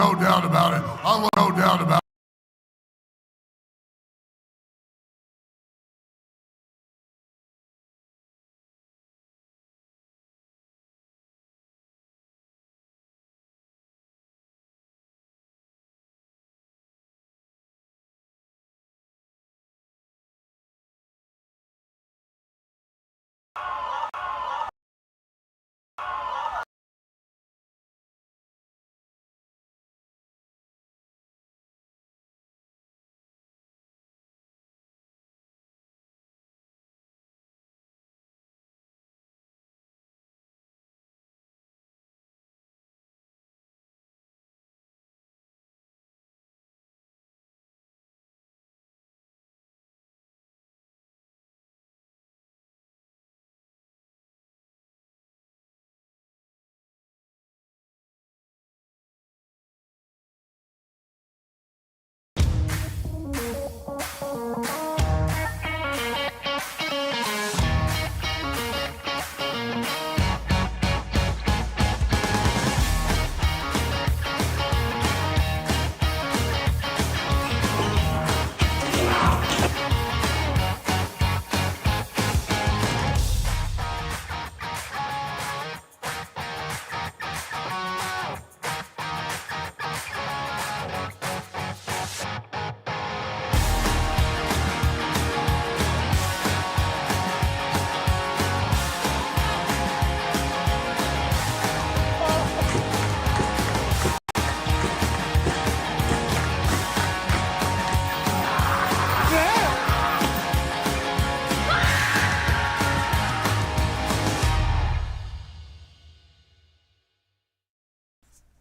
No doubt about it. No doubt about it.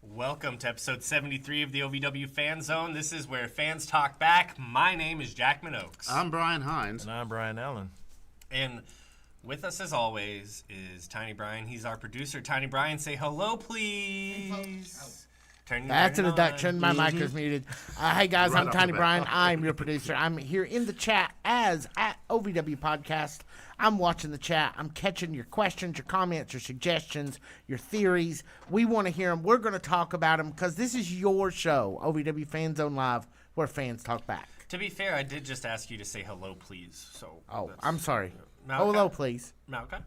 Welcome to episode 73 of the OVW Fan Zone. This is where fans talk back. My name is Jackman Oaks. I'm Brian Hines. And I'm Brian Allen. And with us, as always, is Tiny Brian. He's our producer. Tiny Brian, say hello, please. That's an introduction. My mic is muted. Hey, guys, Right I'm off Tiny the bat. Brian. I'm your producer. I'm here in the chat as at OVW Podcast. I'm watching the chat. I'm catching your questions, your comments, your suggestions, your theories. We want to hear them. We're going to talk about them because this is your show, OVW Fan Zone Live, where fans talk back. To be fair, I did just ask you to say hello, please. So I'm sorry. Malachi? Hello, please. Malachi?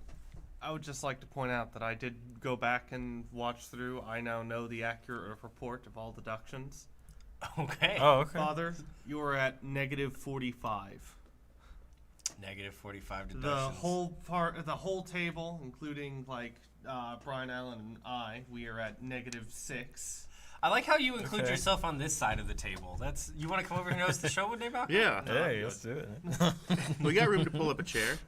I would just like to point out that I did go back and watch through. I now know the accurate report of all deductions. Okay. Oh, okay. Father, you are at negative 45. Negative 45 The deductions. the whole table, including Brian Allen and I, we are at negative 6. I like how you include Okay. yourself on this side of the table. You want to come over and host the show with me, Malcolm? Yeah. Hey, let's do it. We got room to pull up a chair.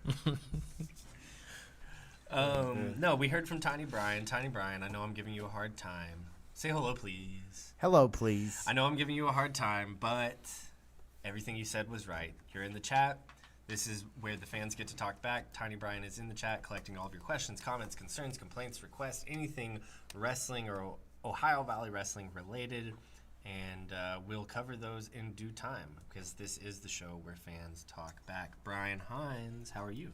No, we heard from Tiny Brian. Tiny Brian, I know I'm giving you a hard time. Say hello, please. Hello, please. I know I'm giving you a hard time, but everything you said was right. You're in the chat. This is where the fans get to talk back. Tiny Brian is in the chat collecting all of your questions, comments, concerns, complaints, requests, anything wrestling or Ohio Valley Wrestling related. And we'll cover those in due time because this is the show where fans talk back. Brian Hines, how are you?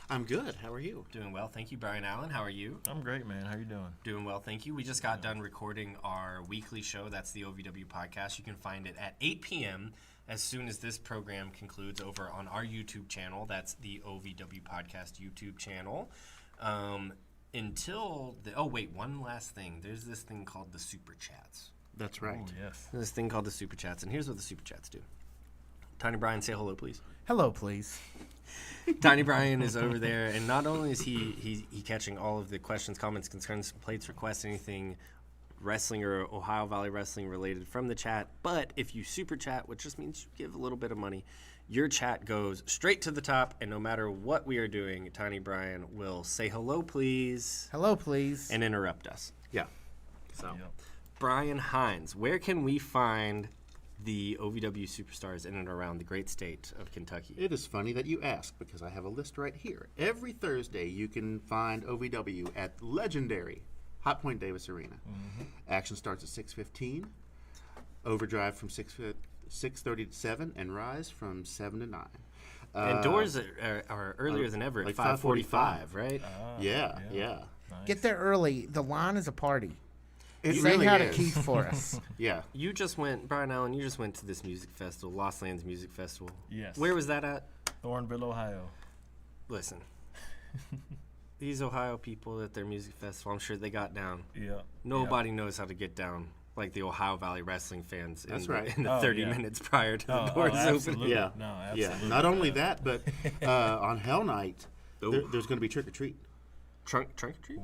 I'm good. How are you? Doing well, thank you. Brian Allen, how are you? I'm great, man. How you doing? Doing well, thank you. We just got done recording our weekly show. That's the OVW podcast. You can find it at 8 p.m. as soon as this program concludes over on our YouTube channel. That's the OVW podcast YouTube channel. One last thing. There's this thing called the Super Chats. That's right. Oh, yes. There's this thing called the Super Chats, and here's what the Super Chats do. Tiny Brian, say hello, please. Hello, please. Tiny Brian is over there, and not only is he catching all of the questions, comments, concerns, complaints, requests, anything wrestling or Ohio Valley Wrestling related from the chat, but if you super chat, which just means you give a little bit of money, your chat goes straight to the top, and no matter what we are doing, Tiny Brian will say hello, please, Hello, please. and interrupt us. Yeah. So, Yep. Brian Hines, where can we find the OVW superstars in and around the great state of Kentucky? it is funny that you ask because I have a list right here. Every Thursday, you can find OVW at legendary Hot Point Davis Arena. Action starts at 6:15. Overdrive from 6:30 to 7, and Rise from 7 to 9. And doors are earlier than ever at like 5:45, right? Yeah. Nice. Get there early. The line is a party. It Say really hi to is. Keith for us. Yeah. You just went, Brian Allen. You just went to this music festival, Lost Lands Music Festival. Yes. Where was that at? Thornville, Ohio. Listen, these Ohio people at their music festival, I'm sure they got down. Yeah. Nobody knows how to get down like the Ohio Valley wrestling fans That's in, right. in the Oh, 30 yeah. minutes prior to the Oh, doors opening. absolutely. Yeah. No, Yeah. absolutely. Not only that, but on Hell Night, Ooh. there's going to be trick or treat. Trunk or treat?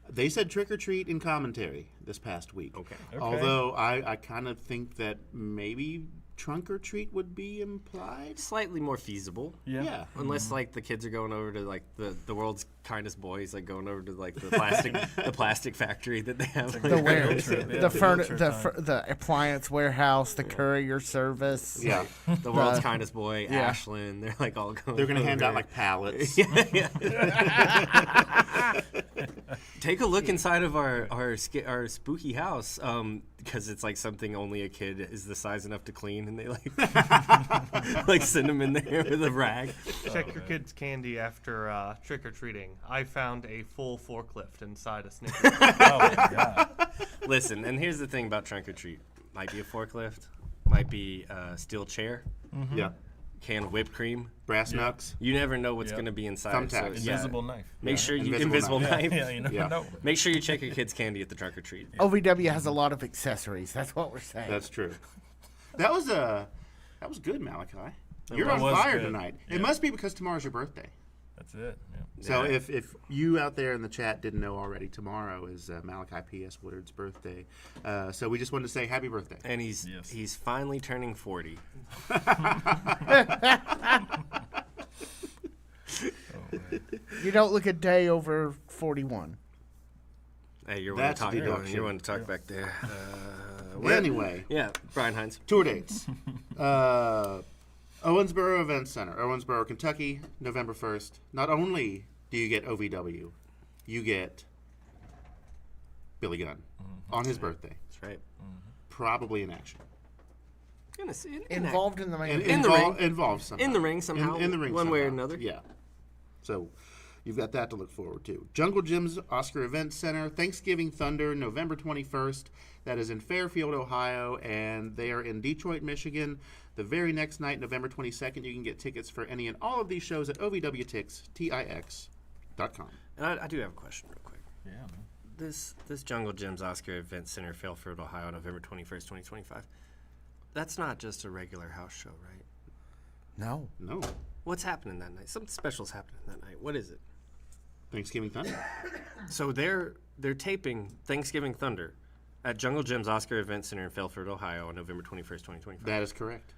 They said trick or treat in commentary this past week. Okay. Although I kind of think that maybe trunk or treat would be implied. Slightly more feasible. Yeah. Yeah. Unless like the kids are going over to like the world's kindest boys, like going over to like the plastic factory that they have. The where, Field trip, yeah, the field trip time. the appliance warehouse, the courier service. Yeah. the world's kindest boy, yeah. Ashland. They're like all going. They're going to hand out over. like pallets. Take a look inside of our spooky house, because it's like something only a kid is the size enough to clean, and they like like send them in there with a rag. Check your kids' candy after trick or treating. I found a full forklift inside a Snickers. Oh, my God. Listen, and here's the thing about trunk or treat: might be a forklift, might be a steel chair, Yeah. can of whipped cream. Brass knucks. You never know what's Yep. going to be inside. Thumbtacks. yeah. Invisible knife. Make sure you Invisible invisible knife. knife. Yeah, you never Yeah. know. Make sure you check your kids' candy at the trunk or treat. OVW has a lot of accessories. That's what we're saying. That's true. That was good, Malachi. You're on was fire good. tonight. Yeah. It must be because tomorrow's your birthday. That's it. Yeah. So Yeah. if you out there in the chat didn't know already, tomorrow is Malachi P.S. Woodard's birthday. So we just wanted to say happy birthday. And he's Yes. he's finally turning 40. You don't look a day over 41. Hey, you're That's one to talk. deduction. You're one to talk back there. Anyway, Yeah, Brian Hines. tour dates. Owensboro Event Center, Owensboro, Kentucky, November 1st. Not only do you get OVW, you get Billy Gunn on his birthday. That's right. Probably in action. Involved in the main In the ring. Involved somehow. In the ring somehow, In the ring one way or somehow. another. Yeah. So you've got that to look forward to. Jungle Jim's Oscar Event Center, Thanksgiving Thunder, November 21st. That is in Fairfield, Ohio, and they are in Detroit, Michigan. The very next night, November 22nd, you can get tickets for any and all of these shows at ovwtix.com. And I do have a question real quick. Yeah, man. This Jungle Jim's Oscar Event Center, Fairfield, Ohio, November 21st, 2025. That's not just a regular house show, right? No. No. What's happening that night? Something special's happening that night. What is it? Thanksgiving Thunder. So they're taping Thanksgiving Thunder at Jungle Jim's Oscar Event Center in Fairfield, Ohio on November 21st, 2025. That is correct.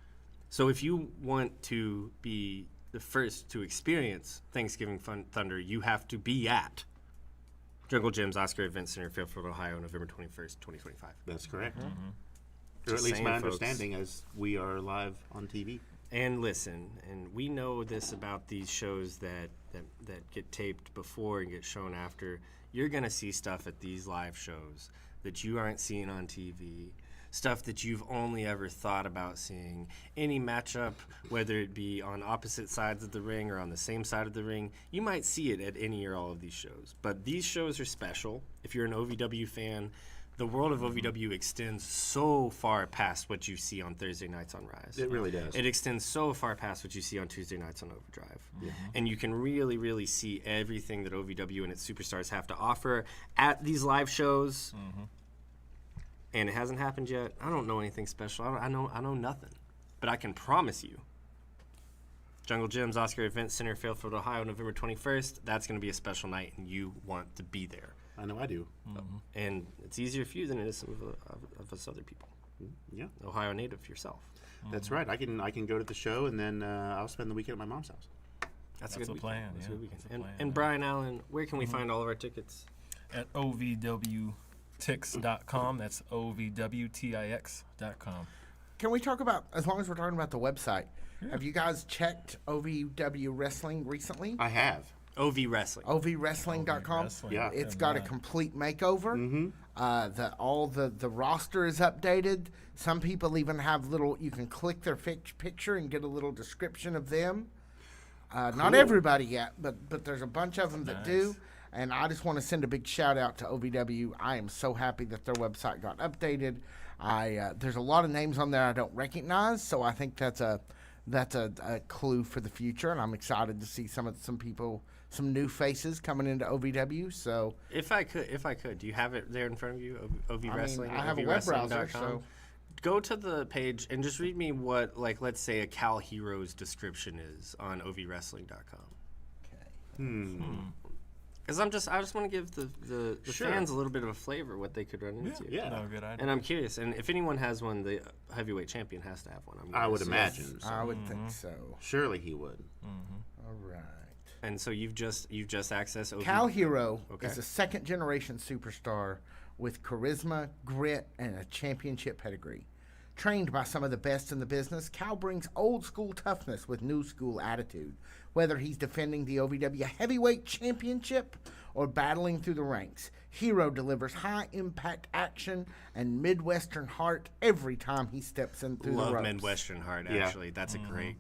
So if you want to be the first to experience Thanksgiving Thunder, you have to be at Jungle Jim's Oscar Event Center, Fairfield, Ohio, November 21st, 2025. That's correct. Or at Just least saying, my folks. understanding as we are live on TV. And listen, and we know this about these shows that get taped before and get shown after. You're going to see stuff at these live shows that you aren't seeing on TV, stuff that you've only ever thought about seeing. Any matchup, whether it be on opposite sides of the ring or on the same side of the ring, you might see it at any or all of these shows. But these shows are special. If you're an OVW fan, the world of OVW extends so far past what you see on Thursday nights on Rise. It really does. It extends so far past what you see on Tuesday nights on Overdrive. And you can really, really see everything that OVW and its superstars have to offer at these live shows. And it hasn't happened yet. I don't know anything special. I know nothing. But I can promise you, Jungle Jim's Oscar Event Center, Fairfield, Ohio, November 21st, that's going to be a special night, and you want to be there. I know I do. And it's easier for you than it is some of us other people. Yeah, Ohio native yourself. that's right. I can go to the show and then I'll spend the weekend at my mom's house. That's a That's good a plan, weekend. That's a yeah. good weekend. That's a And, plan, and yeah. Brian Allen, where can we find all of our tickets? At ovwtix.com. That's ovwtix.com. Can we talk about, as long as we're talking about the website, have you guys checked OVW Wrestling recently? I have. OV Wrestling. OVWrestling.com. Wrestling. Yeah. It's Have got a not. complete makeover. All the roster is updated. Some people even have you can click their picture and get a little description of them. Not everybody yet, but there's a bunch of them that do. And I just want to send a big shout out to OVW. I am so happy that their website got updated. There's a lot of names on there I don't recognize, so I think that's a clue for the future, and I'm excited to see some people, some new faces coming into OVW. So If I could, do you have it there in front of you? OV Wrestling. I have a web browser, OVWrestling.com? so Go to the page and just read me what, like, let's say a Cal Hero's description is on OVWrestling.com. Because I just want to give the Sure. fans a little bit of a flavor what they could run into. Yeah. No, good idea. And I'm curious, and if anyone has one, the heavyweight champion has to have one. I would guessing. imagine. So I would think so. surely he would. All right. And so you've just accessed OV. Cal Hero Okay. is a second-generation superstar with charisma, grit, and a championship pedigree. Trained by some of the best in the business, Cal brings old-school toughness with new-school attitude. Whether he's defending the OVW Heavyweight Championship or battling through the ranks, Hero delivers high-impact action and Midwestern heart every time he steps in through the Love ropes. Midwestern Heart, Yeah. actually. That's a great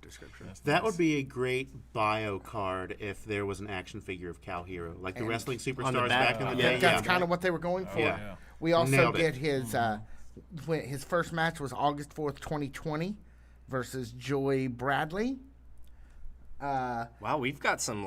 description. That would be a great bio card if there was an action figure of Cal Hero, like the wrestling superstars back, back in the yeah. day. That's kind of what they were going for. Yeah. We also Nailed it. get his first match was August 4th, 2020 versus Joy Bradley. Wow, we've got some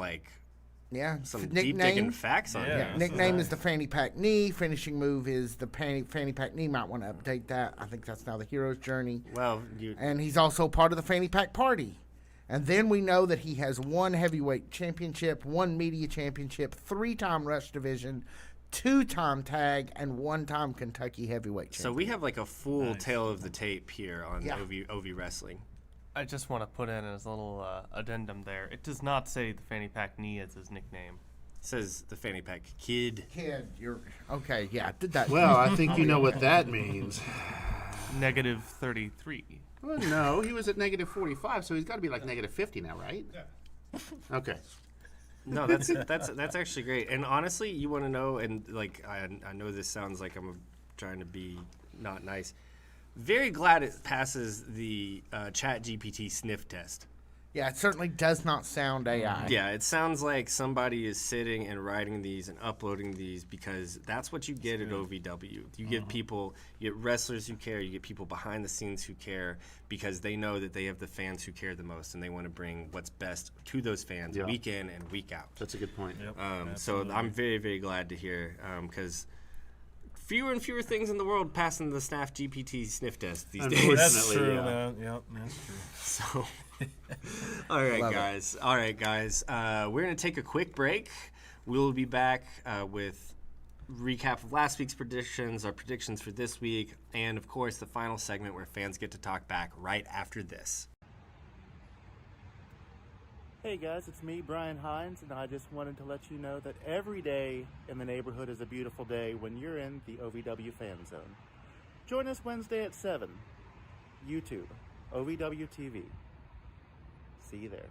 Some deep digging facts on Yeah. here. Nickname is the Fanny Pack Knee. Finishing move is the Fanny Pack Knee. Might want to update that. I think that's now the hero's journey. Well, And he's also part of the Fanny Pack Party. And then we know that he has one heavyweight championship, one media championship, 3-time Rush Division, 2-time tag, and 1-time Kentucky heavyweight so champion. we have like a full tale of the tape here on Yeah. OV Wrestling. I just want to put in as a little addendum there. It does not say the Fanny Pack Knee as his nickname. It says the Fanny Pack Kid. Kid, you're okay. Yeah, did that. Well, I think you know what that means. Negative 33. Well, no, he was at negative 45, so he's got to be like negative 50 now, right? Yeah. Okay. No, that's actually great. And honestly, you want to know, and like I know this sounds like I'm trying to be not nice. Very glad it passes the Chat GPT sniff test. Yeah, it certainly does not sound AI. Yeah, it sounds like somebody is sitting and writing these and uploading these because that's what you get at OVW. You get people, you get wrestlers who care, you get people behind the scenes who care because they know that they have the fans who care the most and they want to bring what's best to those fans Yeah. week in and week out. That's a good point. Yep. So I'm very, very glad to hear because fewer and fewer things in the world passing the Snaf GPT sniff test these days. That's Definitely, true, yeah. man. Yep, that's true. So, all right, guys. All right, guys. We're going to take a quick break. We'll be back with recap of last week's predictions, our predictions for this week, and, of course, the final segment where fans get to talk back right after this. Hey guys, it's me, Brian Hines, and I just wanted to let you know that every day in the neighborhood is a beautiful day when you're in the OVW Fan Zone. Join us Wednesday at 7. YouTube, OVW TV. See you there.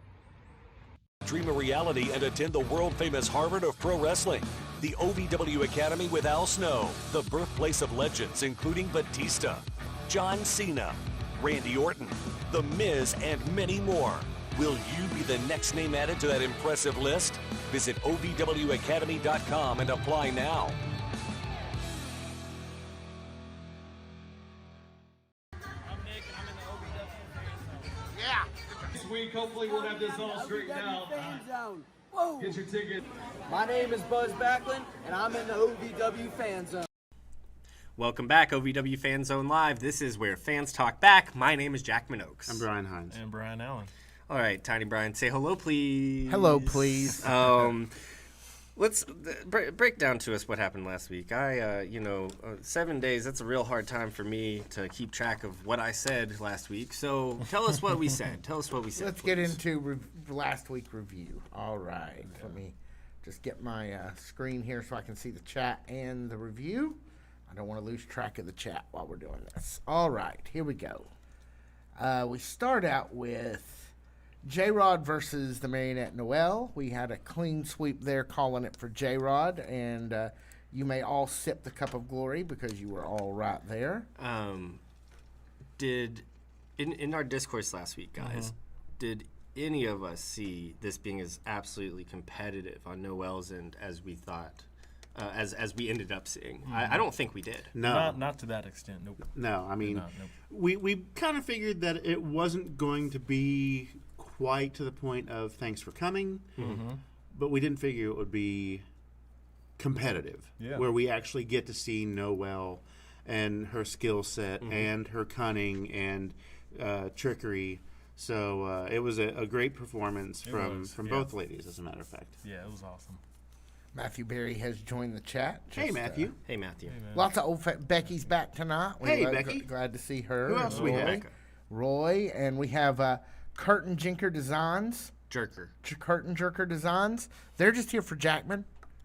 Dream a reality and attend the world-famous Harvard of Pro Wrestling. The OVW Academy with Al Snow, the birthplace of legends including Batista, John Cena, Randy Orton, The Miz, and many more. Will you be the next name added to that impressive list? Visit OVWacademy.com and apply now. This week, hopefully, we'll have this all straightened out. Fan Zone. Whoa. Get your ticket. My name is Buzz Backlund, and I'm in the OVW Fan Zone. Welcome back, OVW Fan Zone Live. This is where fans talk back. My name is Jack Minogues. I'm Brian Hines. And Brian Allen. All right, Tiny Brian, say hello, please. Hello, please. Let's break down to us what happened last week. 7 days, that's a real hard time for me to keep track of what I said last week. So tell us what we said. Let's get into last week review. All right. Let me just get my screen here so I can see the chat and the review. I don't want to lose track of the chat while we're doing this. All right. Here we go. We start out with J-Rod versus the Marionette Noel. We had a clean sweep there, calling it for J-Rod, and you may all sip the cup of glory because you were all right there. In our discourse last week, guys, did any of us see this being as absolutely competitive on Noel's end as we thought, as we ended up seeing. I don't think we did. No. Not to that extent. Nope. No, I mean, not, nope. we kind of figured that it wasn't going to be quite to the point of thanks for coming, but we didn't figure it would be competitive, where we actually get to see Noelle and her skill set and her cunning and trickery. So it was a great performance from both ladies, as a matter of fact. Yeah, it was awesome. Matthew Berry has joined the chat. Hey, Matthew. Hey, Matthew. Lots of Becky's back tonight. Hey, Becky. Glad to see her. Who else do we have? Roy, and we have Curtain Jinker Designs. Curtain Jerker Designs. They're just here for Jackman.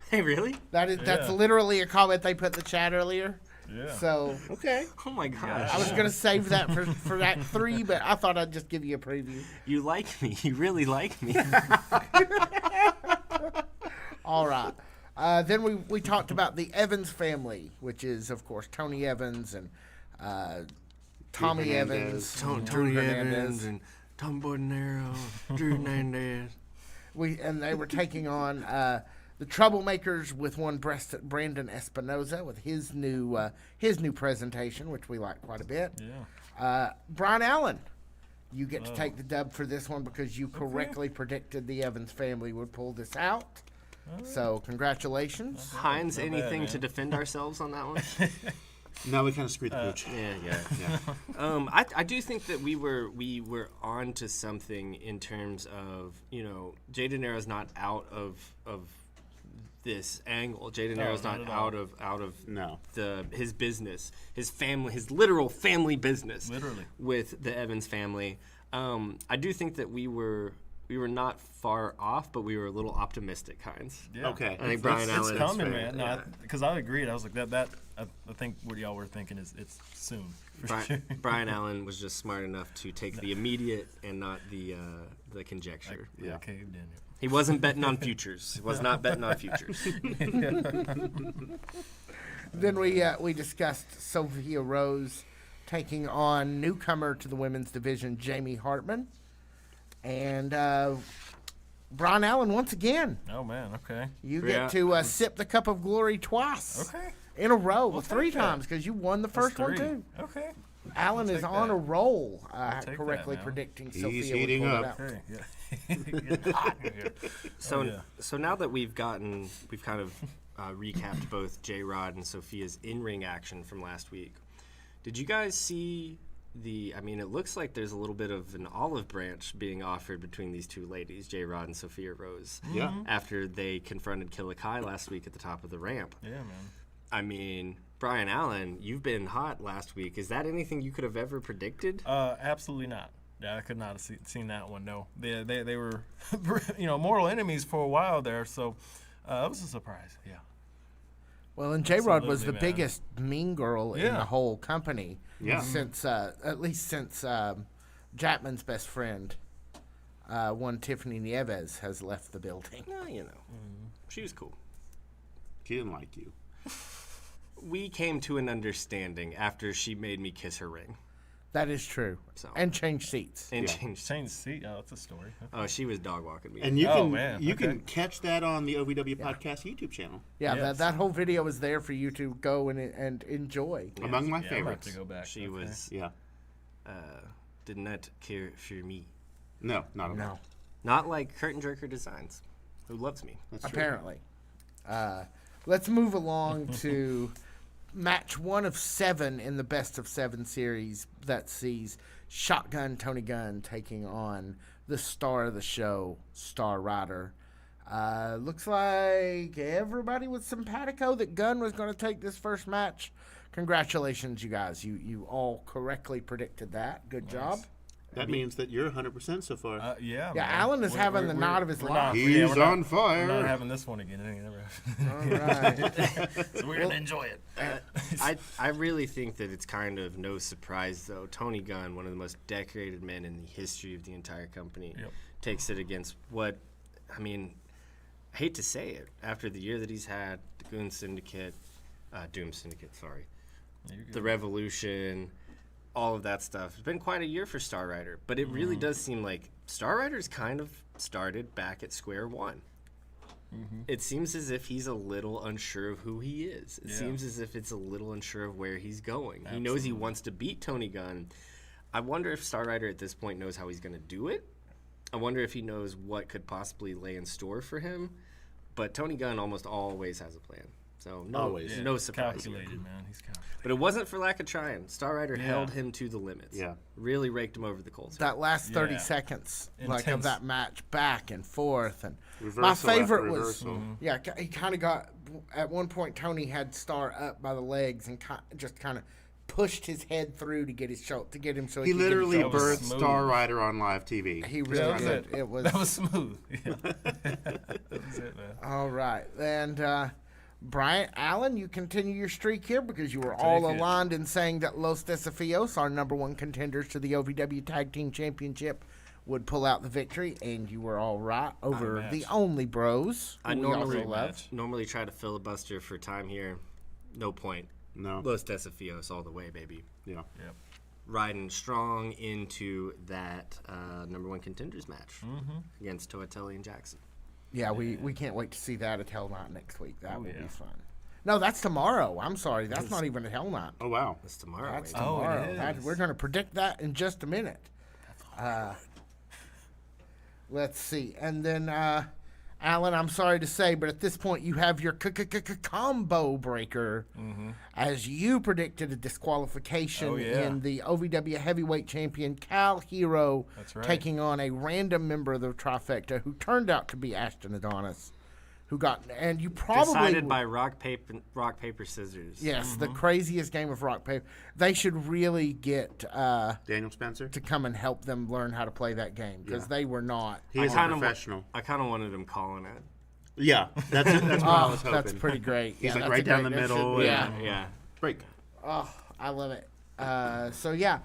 Hey, really? That's literally a comment they put in the chat earlier. Yeah. So okay. Oh my gosh. I was gonna save that for that 3, but I thought I'd just give you a preview. You like me. You really like me. All right. Then we talked about the Evans family, which is of course Tony Evans and Tommy Evans, Tony Evans and Tom Bodenero, Drew Hernandez. They were taking on the Troublemakers with one Brandon Espinoza with his new presentation, which we like quite a bit. Yeah. Brian Allen, you get to take the dub for this one because you correctly predicted the Evans family would pull this out. So congratulations. Hines, anything to defend ourselves on that one? No, we kind of screwed the pooch. Yeah. I do think that we were on to something in terms of, Jay De Niro's not out of this angle. Jay De Niro's not out of his business, his family, his literal family business. Literally. With the Evans family. I do think that we were not far off, but we were a little optimistic, Hines. Yeah. Okay. I think Brian Allen is coming, fair. man. No, because I agreed. I was like that. I think what y'all were thinking is it's soon. Brian Allen was just smart enough to take the immediate and not the conjecture. Yeah. Caved in. He wasn't betting on futures. He was not betting on futures. Then we discussed Sophia Rose taking on newcomer to the women's division, Jamie Hartman. And Brian Allen once again. Oh, man, okay. You get to sip the cup of glory twice. Okay. In a row. Well, 3 times because you won the first one, too. Okay. Allen is on a roll, correctly that, predicting He's Sophia heating would pull up. it out. Okay. Yeah. Getting hot in here. So now that we've kind of recapped both J-Rod and Sophia's in-ring action from last week, did you guys see it looks like there's a little bit of an olive branch being offered between these two ladies, J-Rod and Sophia Rose. Yeah. After they confronted Killakai last week at the top of the ramp. Yeah, man. I mean, Brian Allen, you've been hot last week. Is that anything you could have ever predicted? Absolutely not. Yeah, I could not have seen that one. No, they were, mortal enemies for a while there. So it was a surprise. Yeah. Well, and J-Rod was the man. biggest mean girl in the whole company. Yeah. Since at least since Japman's best friend, one Tiffany Nieves, has left the building. Well, she was cool. She didn't like you. We came to an understanding after she made me kiss her ring. That is true. So. And change seats. And Change seat. Oh, that's a story. Okay. Oh, she was dog walking me. And you Okay. can catch that on the OVW Podcast YouTube channel. Yeah, Yes. that whole video is there for you to go and enjoy. Among my I'm about favorites. to go back. She was did not care for me. No, not at all. No, Not like Curtain Jerker Designs, who loves me. That's true. apparently. Let's move along to match 1 of 7 in the best of 7 series that sees Shotgun Tony Gunn taking on the star of the show, Star Rider. Looks like everybody was simpatico that Gunn was going to take this first match. Congratulations, you guys. You all correctly predicted that. Good job. That means that you're 100% so far. Yeah, Yeah, man. Alan is having the nod of his life. He's we're not- on fire. We're not having this one again. It ain't never All right. so we're gonna enjoy it. I really think that it's kind of no surprise, though. Tony Gunn, one of the most decorated men in the history of the entire company, takes it against what, I hate to say it, after the year that he's had, the Doom Syndicate, the Revolution, all of that stuff. It's been quite a year for Star Rider, but it really does seem like Star Rider's kind of started back at square one. It seems as if he's a little unsure of who he is. It seems as if it's a little unsure of where he's going. He knows he wants to beat Tony Gunn. I wonder if Star Rider at this point knows how he's going to do it. I wonder if he knows what could possibly lay in store for him. But Tony Gunn almost always has a plan. So no surprise here. Calculated, man. He's calculated. But it wasn't for lack of trying. Star Rider held him to the limits. Yeah. Really raked him over the coals. That last 30 Yeah. seconds, like of Intense. that match, back and forth, and Reversal my after favorite was, reversal. he kind of got. At one point, Tony had Star up by the legs and just kind of pushed his head through to get his shoulder, to get him so He could get his literally shoulder. birthed smooth. Star Rider on live TV. He That really was did. it. It was. That was smooth. Yeah. That was it, man. All right, and Brian Allen, you continue your streak here because you were all Take it. aligned in saying that Los Desafios, our number one contenders to the OVW Tag Team Championship, would pull out the victory, and you were all right over match. the Only Bros. I who we normally also love. normally try to filibuster for time here. No point. No. Los Desafios all the way, baby. Yeah. Yep. Riding strong into that number one contenders match against Toatelli and Jackson. Yeah, we can't wait to see that at Hell Night next week. That will be yeah. fun. No, that's tomorrow. I'm sorry, that's not even at Hell Night. Oh, wow. That's tomorrow. That's baby. tomorrow. it That- is. we're going to predict that in just a minute. Let's see. And then, Alan, I'm sorry to say, but at this point you have your combo breaker as you predicted a disqualification Oh, yeah. in the OVW heavyweight champion Cal Hero That's right. taking on a random member of the trifecta who turned out to be Ashton Adonis, who got, and you probably Decided by rock paper scissors. yes, the craziest game of rock paper. They should really get Daniel Spencer. to come and help them learn how to play that game because they were not. He is a kinda professional. I kind of wanted him calling it. Yeah, that's what I was hoping. That's pretty great. He's Yeah, like that's right a down the great- that middle. should- and yeah. Yeah. Break. Oh, I love it. So yeah,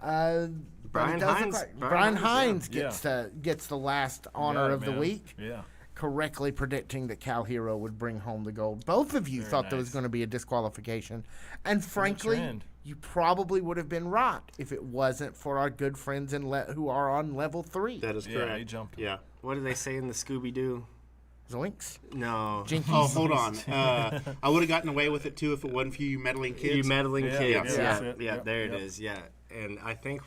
but Brian it does look Hines- like Brian Brian Hines, Hines gets the last honor Got it, of the man. week, Yeah. correctly predicting that Cal Hero would bring home the gold. Both of you thought there was nice. going to be a disqualification, and frankly, trend. you probably would have been right if it wasn't for our good friends who are on level 3. That is Yeah, correct. he jumped. Yeah. What do they say in the Scooby Doo? Zoinks. No. Jinkies. Oh, hold on. I would have gotten away with it too if it wasn't for you meddling kids. You meddling Yeah, kids. yeah, Yeah, that's it. yeah, Yep, there it yep. is. Yeah, and I think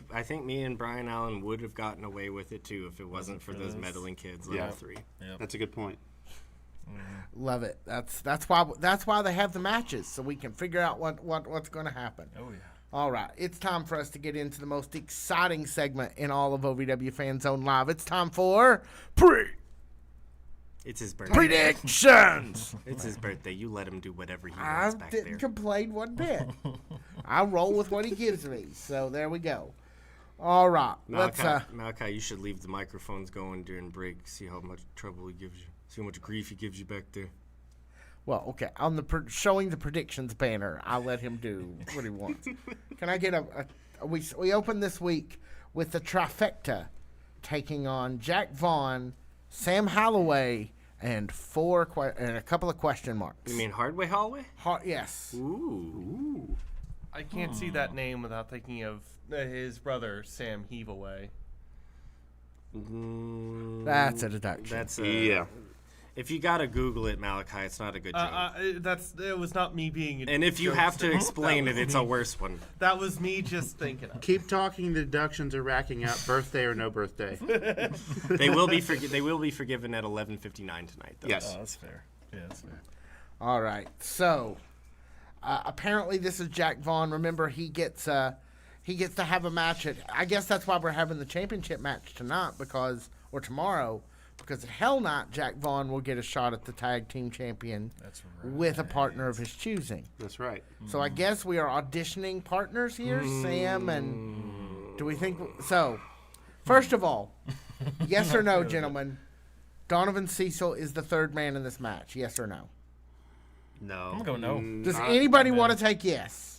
me and Brian Allen would have gotten away with it too if it wasn't for those meddling kids. Level Yeah. 3. That's a good point. Love it. That's why they have the matches, so we can figure out what's going to happen. Oh yeah. All right, it's time for us to get into the most exciting segment in all of OVW Fan Zone Live. It's time for It's his birthday. predictions. It's his birthday. You let him do whatever he wants I back didn't there. complain one bit. I roll with what he gives me, so there we go. All right, let's. Malachi, you should leave the microphones going during break. See how much trouble he gives you. See how much grief he gives you back there. Well, okay, on the showing the predictions banner, I'll let him do what he wants. Can I get we open this week with the trifecta taking on Jack Vaughn, Sam Holloway, and a couple of question marks. You mean Hardway Holloway? Yes. Ooh. I can't see that name without thinking of his brother, Sam Heavaway. That's a deduction. That's Yeah. If you gotta Google it, Malachi, it's not a good joke. It was not me being. And if you have to explain it, it's a worse one. That was me just thinking. Of it. Keep talking. The deductions are racking up. Birthday or no birthday. They will be forgiven at 11:59 tonight, though. Yes. Oh, that's fair. Yeah, that's fair. All right. So apparently this is Jack Vaughn. Remember, he gets to have a match at. I guess that's why we're having the championship match tonight or tomorrow. Because at Hell Night, Jack Vaughn will get a shot at the tag team champion with a partner of his choosing. That's right. So I guess we are auditioning partners here, Sam, and do we think so? First of all, yes or no, gentlemen? Donovan Cecil is the third man in this match. Yes or no? No. I'm gonna go no. Does anybody want to take yes?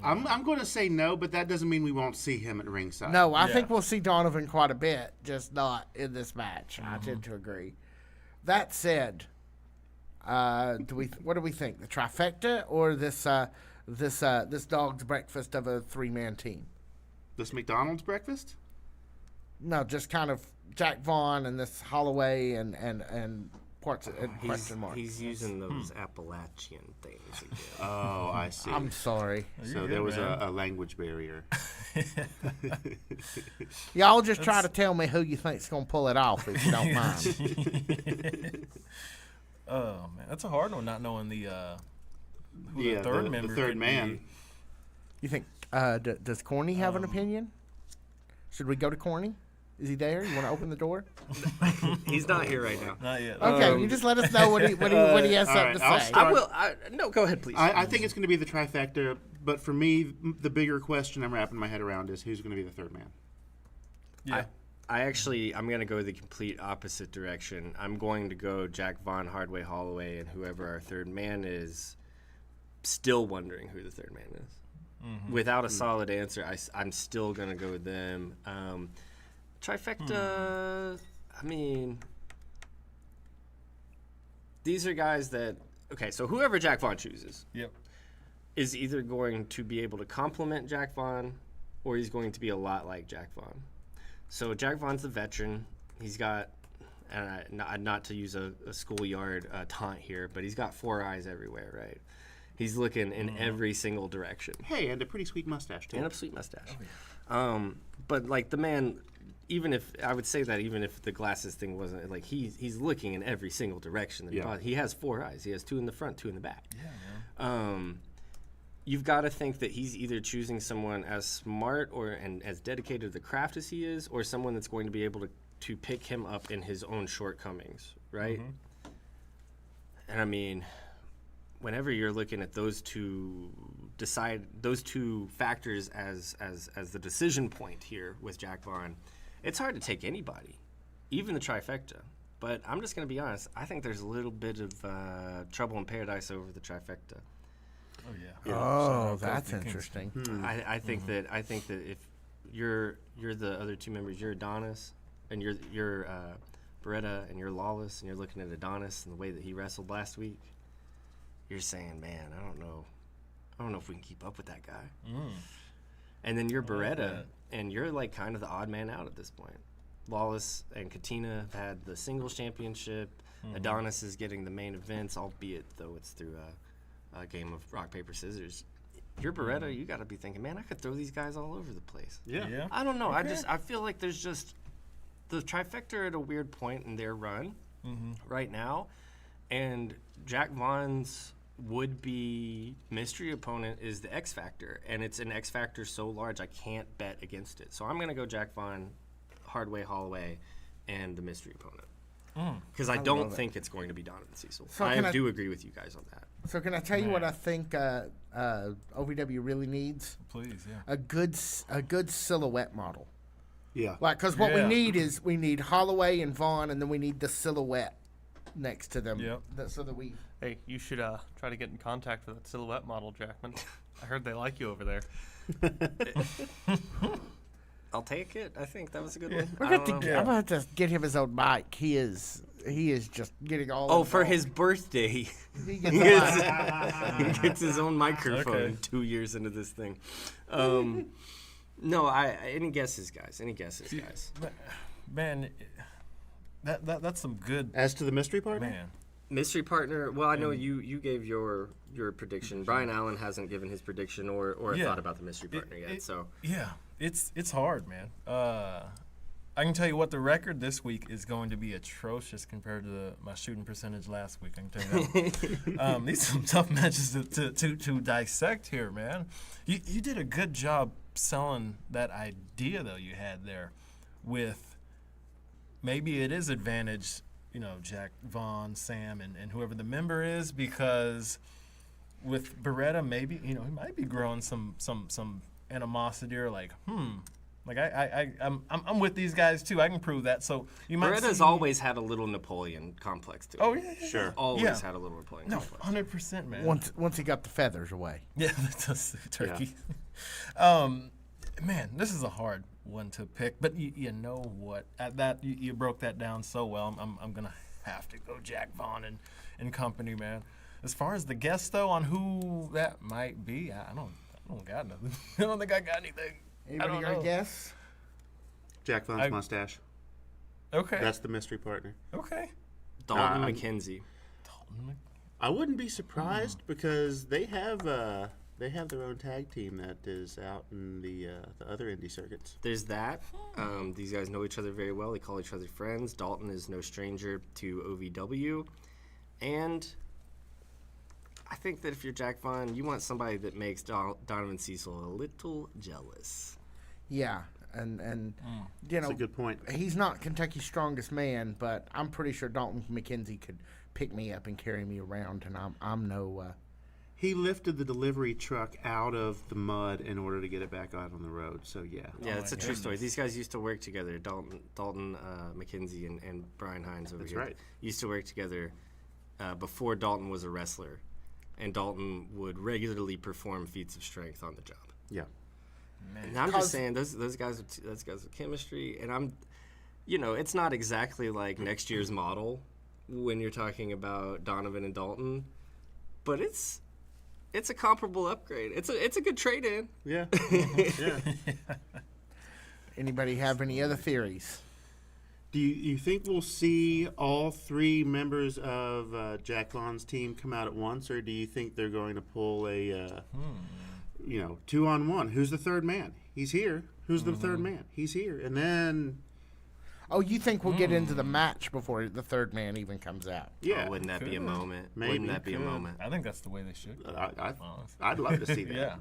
I'm going to say no, but that doesn't mean we won't see him at ringside. No, I Yeah. think we'll see Donovan quite a bit, just not in this match. I tend to agree. That said, what do we think? The trifecta or this dog's breakfast of a 3-man team? This McDonald's breakfast? No, just kind of Jack Vaughn and this Holloway and parts and question marks. He's using those Appalachian things again. Oh, I see. I'm sorry. So there was a language barrier. Y'all just try to tell me who you think's gonna pull it off, if you don't mind. Oh man, that's a hard one. Not knowing the who Yeah, the third the member third could man. be. You think? Does Corny have an opinion? Should we go to Corny? Is he there? You want to open the door? He's not here right now. Not yet. Okay, you just let us know what he has something to I'll say. start. No, go ahead, please. I think it's going to be the trifecta, but for me, the bigger question I'm wrapping my head around is who's going to be the third man? Yeah. I'm going to go the complete opposite direction. I'm going to go Jack Vaughn, Hardway, Holloway, and whoever our third man is, still wondering who the third man is. Mm-hmm. Without a solid answer, I'm still going to go with them. Trifecta, I mean, these are guys that, okay, so whoever Jack Vaughn chooses Yep. is either going to be able to complement Jack Vaughn or he's going to be a lot like Jack Vaughn. So Jack Vaughn's the veteran. He's got, not to use a schoolyard taunt here, but he's got 4 eyes everywhere, right? He's looking in every single direction. Hey, and a pretty sweet mustache, too. And a sweet mustache. Oh, yeah. But, like, the man, even if the glasses thing wasn't, like, he's looking in every single direction. Yeah. He has 4 eyes. He has 2 in the front, 2 in the back. Yeah, man. You've got to think that he's either choosing someone as smart and as dedicated to the craft as he is, or someone that's going to be able to pick him up in his own shortcomings, right? Mm-hmm. And I mean, whenever you're looking at those two factors as the decision point here with Jack Vaughn, it's hard to take anybody, even the trifecta. But I'm just going to be honest. I think there's a little bit of trouble in paradise over the trifecta. Oh yeah. Oh, that's interesting. I think that if you're the other 2 members, you're Adonis and you're Beretta and you're Lawless, and you're looking at Adonis and the way that he wrestled last week, you're saying, man, I don't know if we can keep up with that guy. And then you're Beretta, and you're like kind of the odd man out at this point. Lawless and Katina have had the singles championship. Adonis is getting the main events, albeit though it's through a game of rock, paper, scissors. You're Beretta, you got to be thinking, man, I could throw these guys all over the place. Yeah. I don't know. I feel like there's just the trifecta are at a weird point in their run right now, and Jack Vaughn's would-be mystery opponent is the X Factor, and it's an X Factor so large I can't bet against it. So I'm going to go Jack Vaughn, Hardway, Holloway, and the mystery opponent. Because I don't think it's going to be Donovan Cecil. So I do agree with you guys on that. So can I tell you what I think OVW really needs? Please, yeah. A good silhouette model. Yeah. Like, because what we need is we need Holloway and Vaughn, and then we need the silhouette next to them. Yep. So that we. Hey, you should try to get in contact with that silhouette model, Jackman. I heard they like you over there. I'll take it. I think that was a good one. I'm going to get him his own mic. He is just getting all. Oh, for his birthday, he gets he gets his own microphone. Okay. 2 years into this thing. No, any guesses, guys? Any guesses, guys? Man, that's some good. As to the mystery partner? Man. Mystery partner. Well, I know you gave your prediction. Brian Allen hasn't given his prediction or thought about the mystery partner yet. So yeah, it's hard, man. I can tell you what, the record this week is going to be atrocious compared to my shooting percentage last week. I can tell you that. These are some tough matches to dissect here, man. You did a good job selling that idea though you had there, with maybe it is advantage. Jack Vaughn, Sam, and whoever the member is, because with Beretta, maybe, he might be growing some animosity or like I'm with these guys too. I can prove that. So you might. Beretta's always had a little Napoleon complex to it. Oh yeah. Sure. Always had a little Napoleon complex. 100%, man. Once he got the feathers away. Yeah, that's turkey. Man, this is a hard one to pick, but you know what? At that, you broke that down so well. I'm gonna have to go Jack Vaughn and company, man. As far as the guess though on who that might be, I don't got nothing. I don't think I got anything. Anybody got a guess? Jack Vaughn's mustache. Okay. That's the mystery partner. Okay. Dalton McKenzie. I wouldn't be surprised because they have their own tag team that is out in the other indie circuits. There's that. These guys know each other very well. They call each other friends. Dalton is no stranger to OVW. And I think that if you're Jack Vaughn, you want somebody that makes Donovan Cecil a little jealous. Yeah, and you know, That's a good point. He's not Kentucky's strongest man, but I'm pretty sure Dalton McKenzie could pick me up and carry me around, and I'm no. He lifted the delivery truck out of the mud in order to get it back out on the road. So yeah. Yeah, it's a true story. These guys used to work together. Dalton McKenzie and Brian Hines over here. That's right. Used to work together before Dalton was a wrestler, and Dalton would regularly perform feats of strength on the job. Yeah. And I'm just saying those guys with chemistry, and I'm, it's not exactly like next year's model when you're talking about Donovan and Dalton, but it's a comparable upgrade. It's a good trade-in. Yeah. Yeah. Anybody have any other theories? Do you think we'll see all three members of Jack Vaughn's team come out at once, or do you think they're going to pull a 2-on-1? Who's the third man? He's here. Who's the third man? He's here. And then... Oh, you think we'll get into the match before the third man even comes out? Yeah. Oh, wouldn't that be a moment? Maybe. Wouldn't that be a moment? I think that's the way they should. I'd love to see that. Yeah.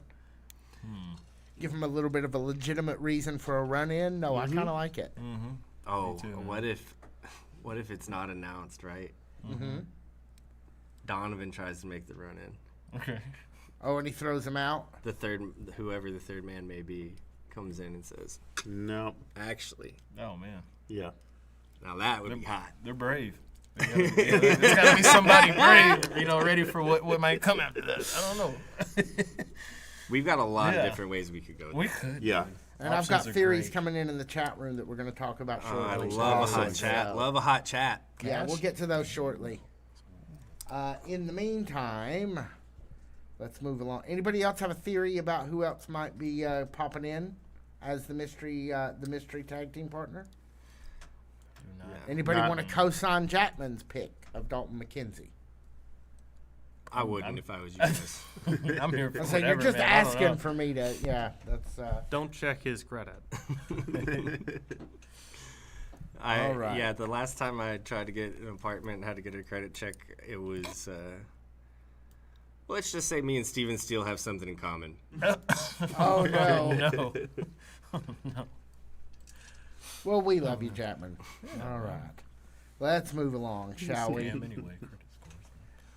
Give him a little bit of a legitimate reason for a run-in? No, I kind of like it. Mm-hmm. Oh, too, what if it's not announced, right? Mm-hmm. Donovan tries to make the run-in. Okay. Oh, and he throws him out? Whoever the third man may be, comes in and says, "No, actually." Oh man. Yeah. Now that would be hot. They're brave. There's got to be somebody brave, ready for what might come after that. I don't know. We've got a lot of different ways we could go. We could. Yeah. And I've got theories coming in the chat room that we're going to talk about shortly. I love a hot chat. Love a hot chat. Yeah, we'll get to those shortly. In the meantime, let's move along. Anybody else have a theory about who else might be popping in as the mystery tag team partner? Anybody want to co-sign Jackman's pick of Dalton McKenzie? I wouldn't if I was you guys. I'm here for So you're just asking for me to, that's... Don't check his credit. All right. Yeah, the last time I tried to get an apartment and had to get a credit check, it was... let's just say me and Steven Steele have something in common. Oh, no. No. No. Well, we love you, Chapman. All right. Let's move along, shall we? Anyway.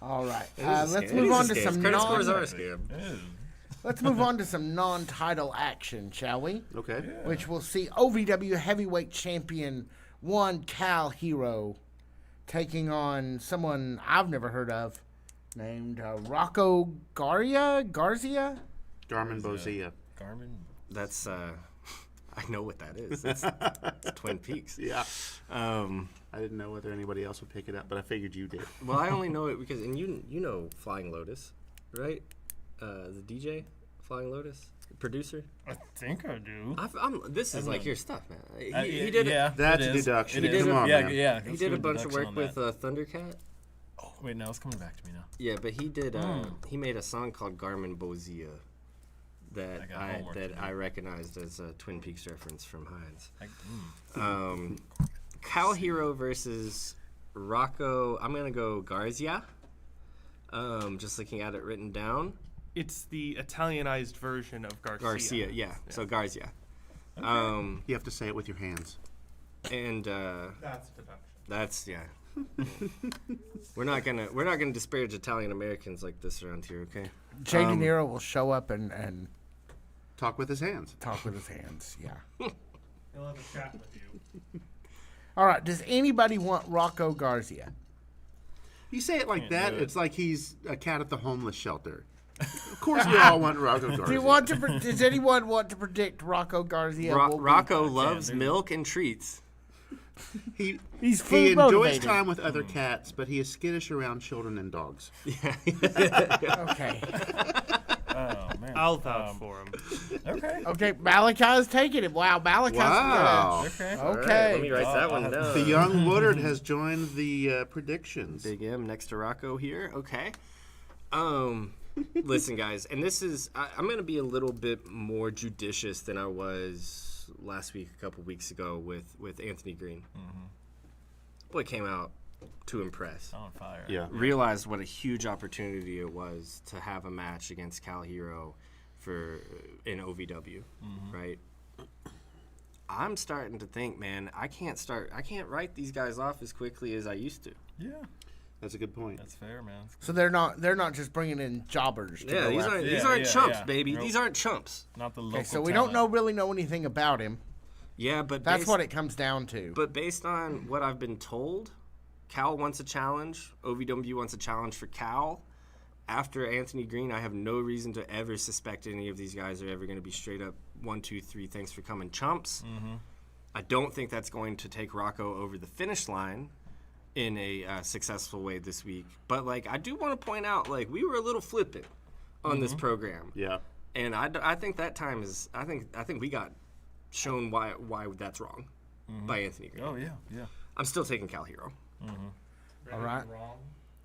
All right. Let's move on to some credit scores are a scam. Let's move on to some non-title action, shall we? Okay. Yeah. Which will see OVW Heavyweight Champion Cal Hero taking on someone I've never heard of named Rocco Garcia? Garmin Bozia. Garmin. That's I know what that is. It's Twin Peaks. Yeah. I didn't know whether anybody else would pick it up, but I figured you did. Well, I only know it because, and you know Flying Lotus, right? The DJ, Flying Lotus, producer. I think I do. This is like your stuff, man. He did yeah, it. That's a is. deduction. It is. Come on, yeah, man. yeah. He did a bunch of work with Thundercat. Oh, wait, no, it's coming back to me now. Yeah, but he did. He made a song called Garmin Bozia that I recognized as a Twin Peaks reference from Hines. Cal Hero versus Rocco. I'm gonna go Garcia. Just looking at it written down. It's the Italianized version of Garcia, yeah. So Garcia. You have to say it with your hands. And That's a deduction. that's we're not gonna disparage Italian Americans like this around here, okay? Jay De Niro will show up and Talk with his hands. talk with his hands. Yeah. He'll have a chat with you. All right. Does anybody want Rocco Garcia? You say it like that, it's like he's a cat at the homeless shelter. Of course we all want Rocco Garcia. Does anyone want to predict Rocco Garcia? will be- Rocco loves milk and treats. He's He's he food enjoys motivated. time with other cats, but he is skittish around children and dogs. Okay. Oh man. I'll vouch for him. Okay. Okay, Malachi's taking it. Wow, Malachi's Wow. Okay. All right, Okay. let me write that one down. The young Woodard has joined the predictions. Big M next to Rocco here. Okay. Listen, guys, and this is I'm going to be a little bit more judicious than I was last week, a couple weeks ago with Anthony Green. Boy came out to impress. On fire. Yeah. Realized what a huge opportunity it was to have a match against Cal Hero in OVW, right? I'm starting to think, man, I can't write these guys off as quickly as I used to. Yeah. That's a good point. That's fair, man. So they're not just bringing in jobbers. To Yeah, go these after. aren't chumps, yeah. baby. Nope. These aren't chumps. Not the local. Okay, so we talent. don't really know anything about him. Yeah, but That's what it comes down to. But based on what I've been told, Cal wants a challenge. OVW wants a challenge for Cal. After Anthony Green, I have no reason to ever suspect any of these guys are ever going to be straight up 1, 2, 3, thanks for coming chumps. I don't think that's going to take Rocco over the finish line in a successful way this week. But, like, I do want to point out, like, we were a little flippant on this program. Yeah. And I think that time is – I think we got shown why that's wrong by Anthony Green. Oh yeah. I'm still taking Cal Hero. All right,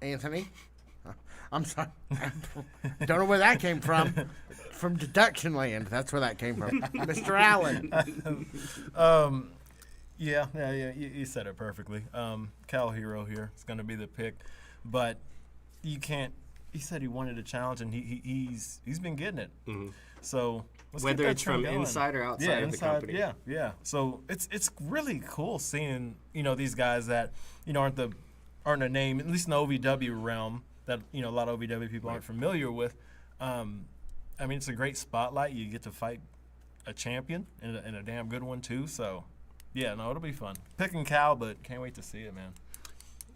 Anthony. I'm sorry. Don't know where that came from. From deduction land. That's where that came from. Mr. Allen. Yeah. You said it perfectly. Cal Hero here is going to be the pick, but you can't. He said he wanted a challenge, and he's been getting it. So let's Whether get that it's from trend going. inside or outside of the company. Yeah. So it's really cool seeing these guys that aren't a name, at least in the OVW realm, that a lot of OVW people aren't familiar with. I mean, it's a great spotlight. You get to fight a champion and a damn good one too. So yeah, no, it'll be fun. Picking Cal, but can't wait to see it, man.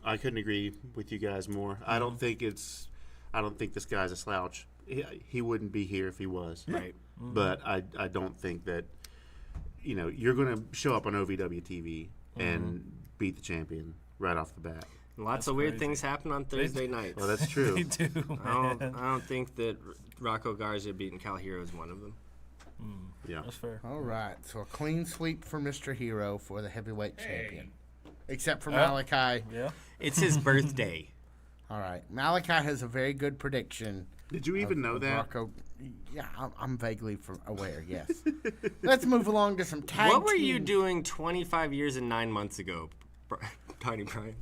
I couldn't agree with you guys more. I don't think this guy's a slouch. He wouldn't be here if he was. Right. But I don't think that you're going to show up on OVW TV and beat the champion right off the bat. Lots of weird things happen on Thursday nights. Well, that's true. They do, I man. don't think that Rocco Garza beating Cal Hero is one of them. Yeah. That's fair. All right, so a clean sweep for Mr. Hero for the heavyweight champion. Except for Malachi. Yeah. It's his birthday. All right, Malachi has a very good prediction. Did you even know that? Rocco, yeah, I'm vaguely aware, yes. Let's move along to some tag What were you team- doing 25 years and 9 months ago, Tiny Brian?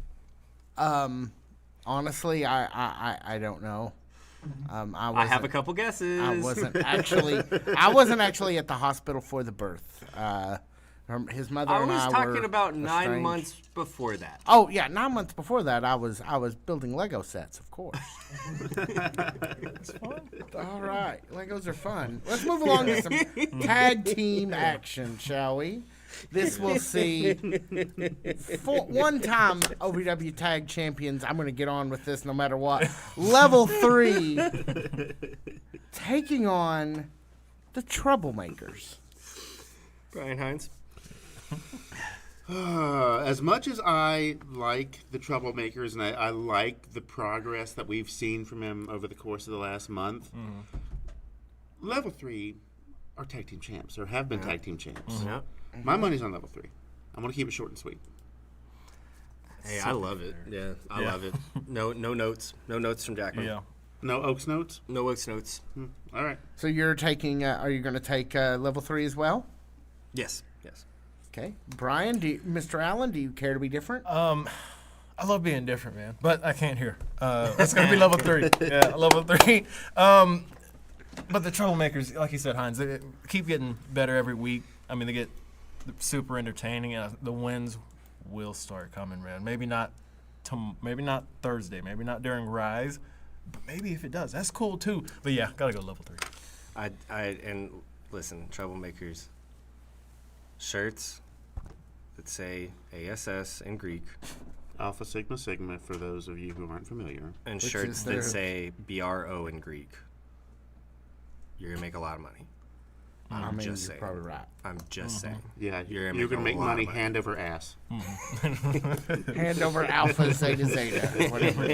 Honestly, I don't know. I have a couple guesses. I wasn't actually at the hospital for the birth. His mother I and was I talking were about 9 estranged. months before that. Oh yeah, 9 months before that, I was building Lego sets, of course. All right, Legos are fun. Let's move along to some tag team action, shall we? This will see one-time OVW Tag Champions. I'm going to get on with this no matter what. Level 3 taking on the Troublemakers. Brian Hines. As much as I like the Troublemakers and I like the progress that we've seen from him over the course of the last month, Level 3 are tag team champs or have been tag team champs. Yep. My money's on Level 3. I'm going to keep it short and sweet. Hey, I love it. Yeah, I love it. No notes. No notes from Jackman. Yeah. No Oaks notes? No Oaks notes. All right. So you're taking? Are you going to take Level 3 as well? Yes. Okay, Brian, Mr. Allen, do you care to be different? I love being different, man, but I can't hear. It's gonna be Level 3. Yeah, Level 3. But the Troublemakers, like you said, Hines, they keep getting better every week. I mean, they get super entertaining, and the wins will start coming, man. Maybe not Thursday, maybe not during Rise, but maybe if it does, that's cool too. But yeah, gotta go Level 3. And listen, Troublemakers. Shirts that say ASS in Greek. Alpha Sigma Sigma for those of you who aren't familiar. And shirts that say BRO in Greek. You're going to make a lot of money. I'm just saying. You're probably right. I'm just saying. Yeah, You're going to make money hand. hand over ass. Hand over Alpha, Zeta, Zeta, whatever it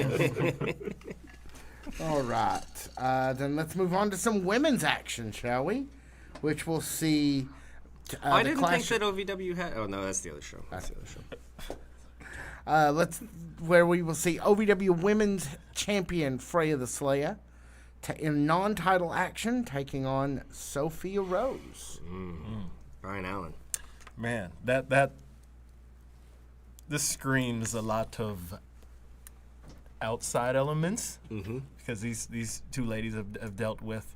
is. All right. Then let's move on to some women's action, shall we? Which we'll see. I didn't think that OVW had. Oh no, that's the other show. Where we will see OVW Women's Champion Freya the Slayer in non-title action taking on Sophia Rose. Brian Allen. Man, this screams a lot of outside elements because these two ladies have dealt with.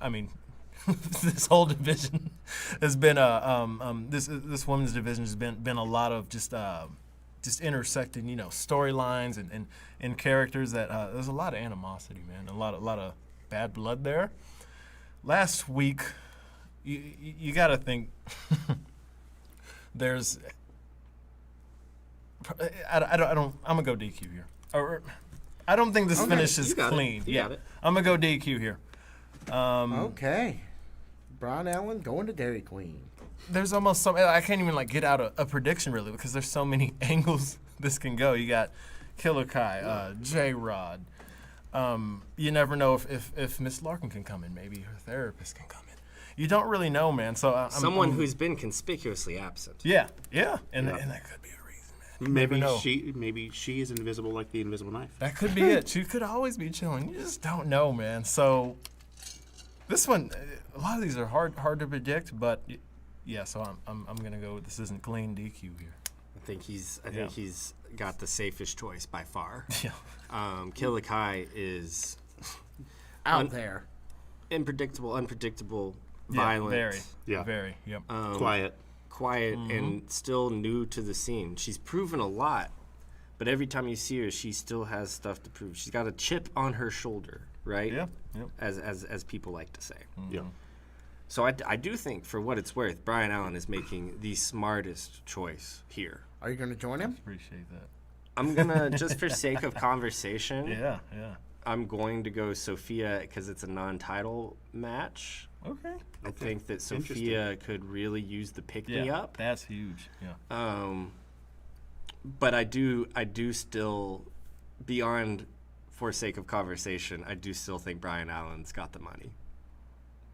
I mean, this whole division has been this women's division has been a lot of just intersecting, storylines and characters that there's a lot of animosity, man, a lot of bad blood there. Last week, you got to think there's. I don't. I'm gonna go DQ here. I don't think this finish is clean. Got it. I'm gonna go DQ here. Okay. Brian Allen going to Dairy Queen. There's almost some. I can't even get out a prediction really because there's so many angles this can go. You got Killer Kai, J-Rod. You never know if Miss Larkin can come in. Maybe her therapist can come in. You don't really know, man. So someone who's been conspicuously absent. Yeah, and that could be a reason, man. Maybe she is invisible like the invisible knife. That could be it. She could always be chilling. You just don't know, man. So this one, a lot of these are hard to predict, but yeah. So I'm gonna go with this isn't clean DQ here. I think he's got the safest choice by far. Yeah. Killer Kai is out there, unpredictable, violent, very, yep. Quiet, and still new to the scene. She's proven a lot, but every time you see her, she still has stuff to prove. She's got a chip on her shoulder, right? Yeah. As people like to say. Yeah. So I do think, for what it's worth, Brian Allen is making the smartest choice here. Are you going to join him? Appreciate that. I'm gonna, just for sake of conversation. Yeah. I'm going to go Sophia because it's a non-title match. Okay. I think that Sophia could really use the pick-me-up. That's huge. Yeah. But I do still, beyond for sake of conversation, I do still think Brian Allen's got the money.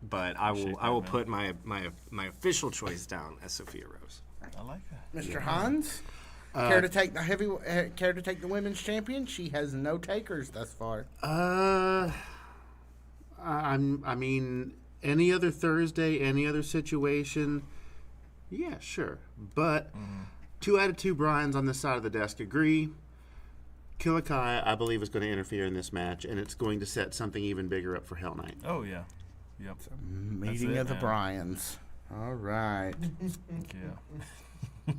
But I will put my official choice down as Sophia Rose. I like that. Mr. Hans, care to take the women's champion? She has no takers thus far. I mean, any other Thursday, any other situation, yeah, sure. But 2 out of 2 Brians on this side of the desk agree. Killer Kai, I believe, is going to interfere in this match, and it's going to set something even bigger up for Hell Night. Oh, yeah. Yep. Meeting of the Bryans. All right. Yeah.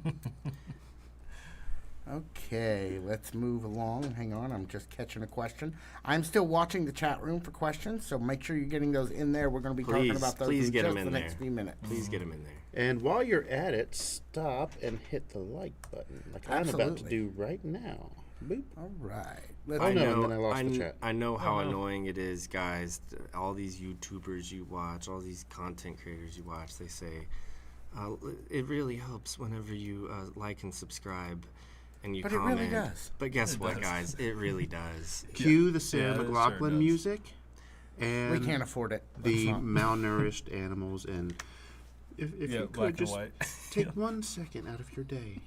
Okay, let's move along. Hang on, I'm just catching a question. I'm still watching the chat room for questions, so make sure you're getting those in there. We're going to be talking about those in just the next few minutes. Please get them in there. And while you're at it, stop and hit the like button, like I'm about to do right now. Boop. All right. And then I lost the chat. I know how annoying it is, guys. All these YouTubers you watch, all these content creators you watch, they say, it really helps whenever you like and subscribe and you comment. But it really does. But guess what, guys? It really does. Cue the Sarah McLachlan music. And we can't afford it. The malnourished animals. And if you could just take 1 second out of your day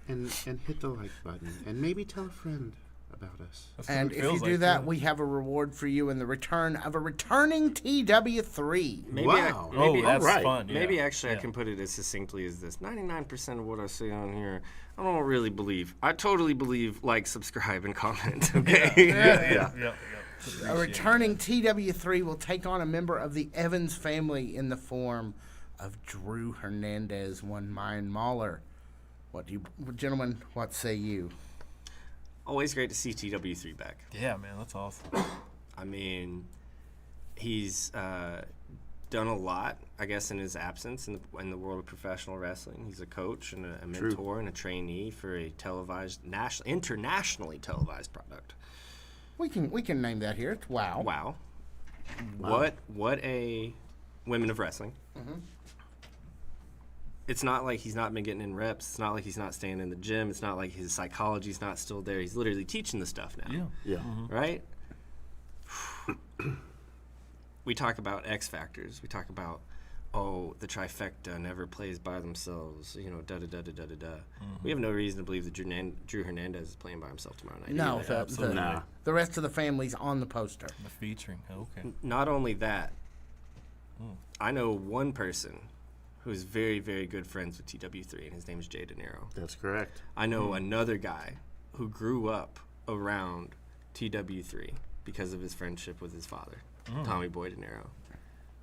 and hit the like button and maybe tell a friend about us. And if you do that, we have a reward for you in the return of a returning TW3. Maybe wow. That's fun. Maybe actually I can put it as succinctly as this. 99% of what I say on here, I don't really believe. I totally believe, like, subscribe, and comment, okay? Yeah. A returning TW3 will take on a member of the Evans family in the form of Drew Hernandez, one Mayan Mahler. Gentlemen, what say you? Always great to see TW3 back. Yeah, man, that's awesome. I mean, he's done a lot, I guess, in his absence in the world of professional wrestling. He's a coach and a mentor and a trainee for a internationally televised product. We can name that here. It's WOW. Wow. What a Women of Wrestling. Mm-hmm. It's not like he's not been getting in reps. It's not like he's not staying in the gym. It's not like his psychology's not still there. He's literally teaching the stuff now. Yeah. Right? we talk about X factors. We talk about, oh, the trifecta never plays by themselves. You know, We have no reason to believe that Drew Hernandez is playing by himself tomorrow night. No, either. the rest of the family's on the poster. The featuring. Okay. Not only that, I know one person who's very, very good friends with TW3, and his name is Jay De Niro. That's correct. I know another guy who grew up around TW3 because of his friendship with his father, Tommy Boy De Niro.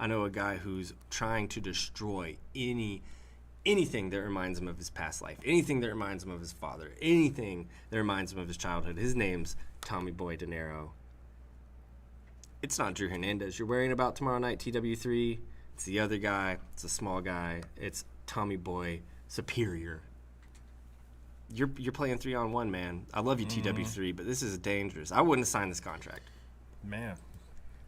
I know a guy who's trying to destroy anything that reminds him of his past life, anything that reminds him of his father, anything that reminds him of his childhood. His name's Tommy Boy De Niro. It's not Drew Hernandez you're worrying about tomorrow night, TW3. It's the other guy. It's a small guy. It's Tommy Boy Superior. You're playing 3-on-1, man. I love you, TW3, but this is dangerous. I wouldn't have signed this contract. Man.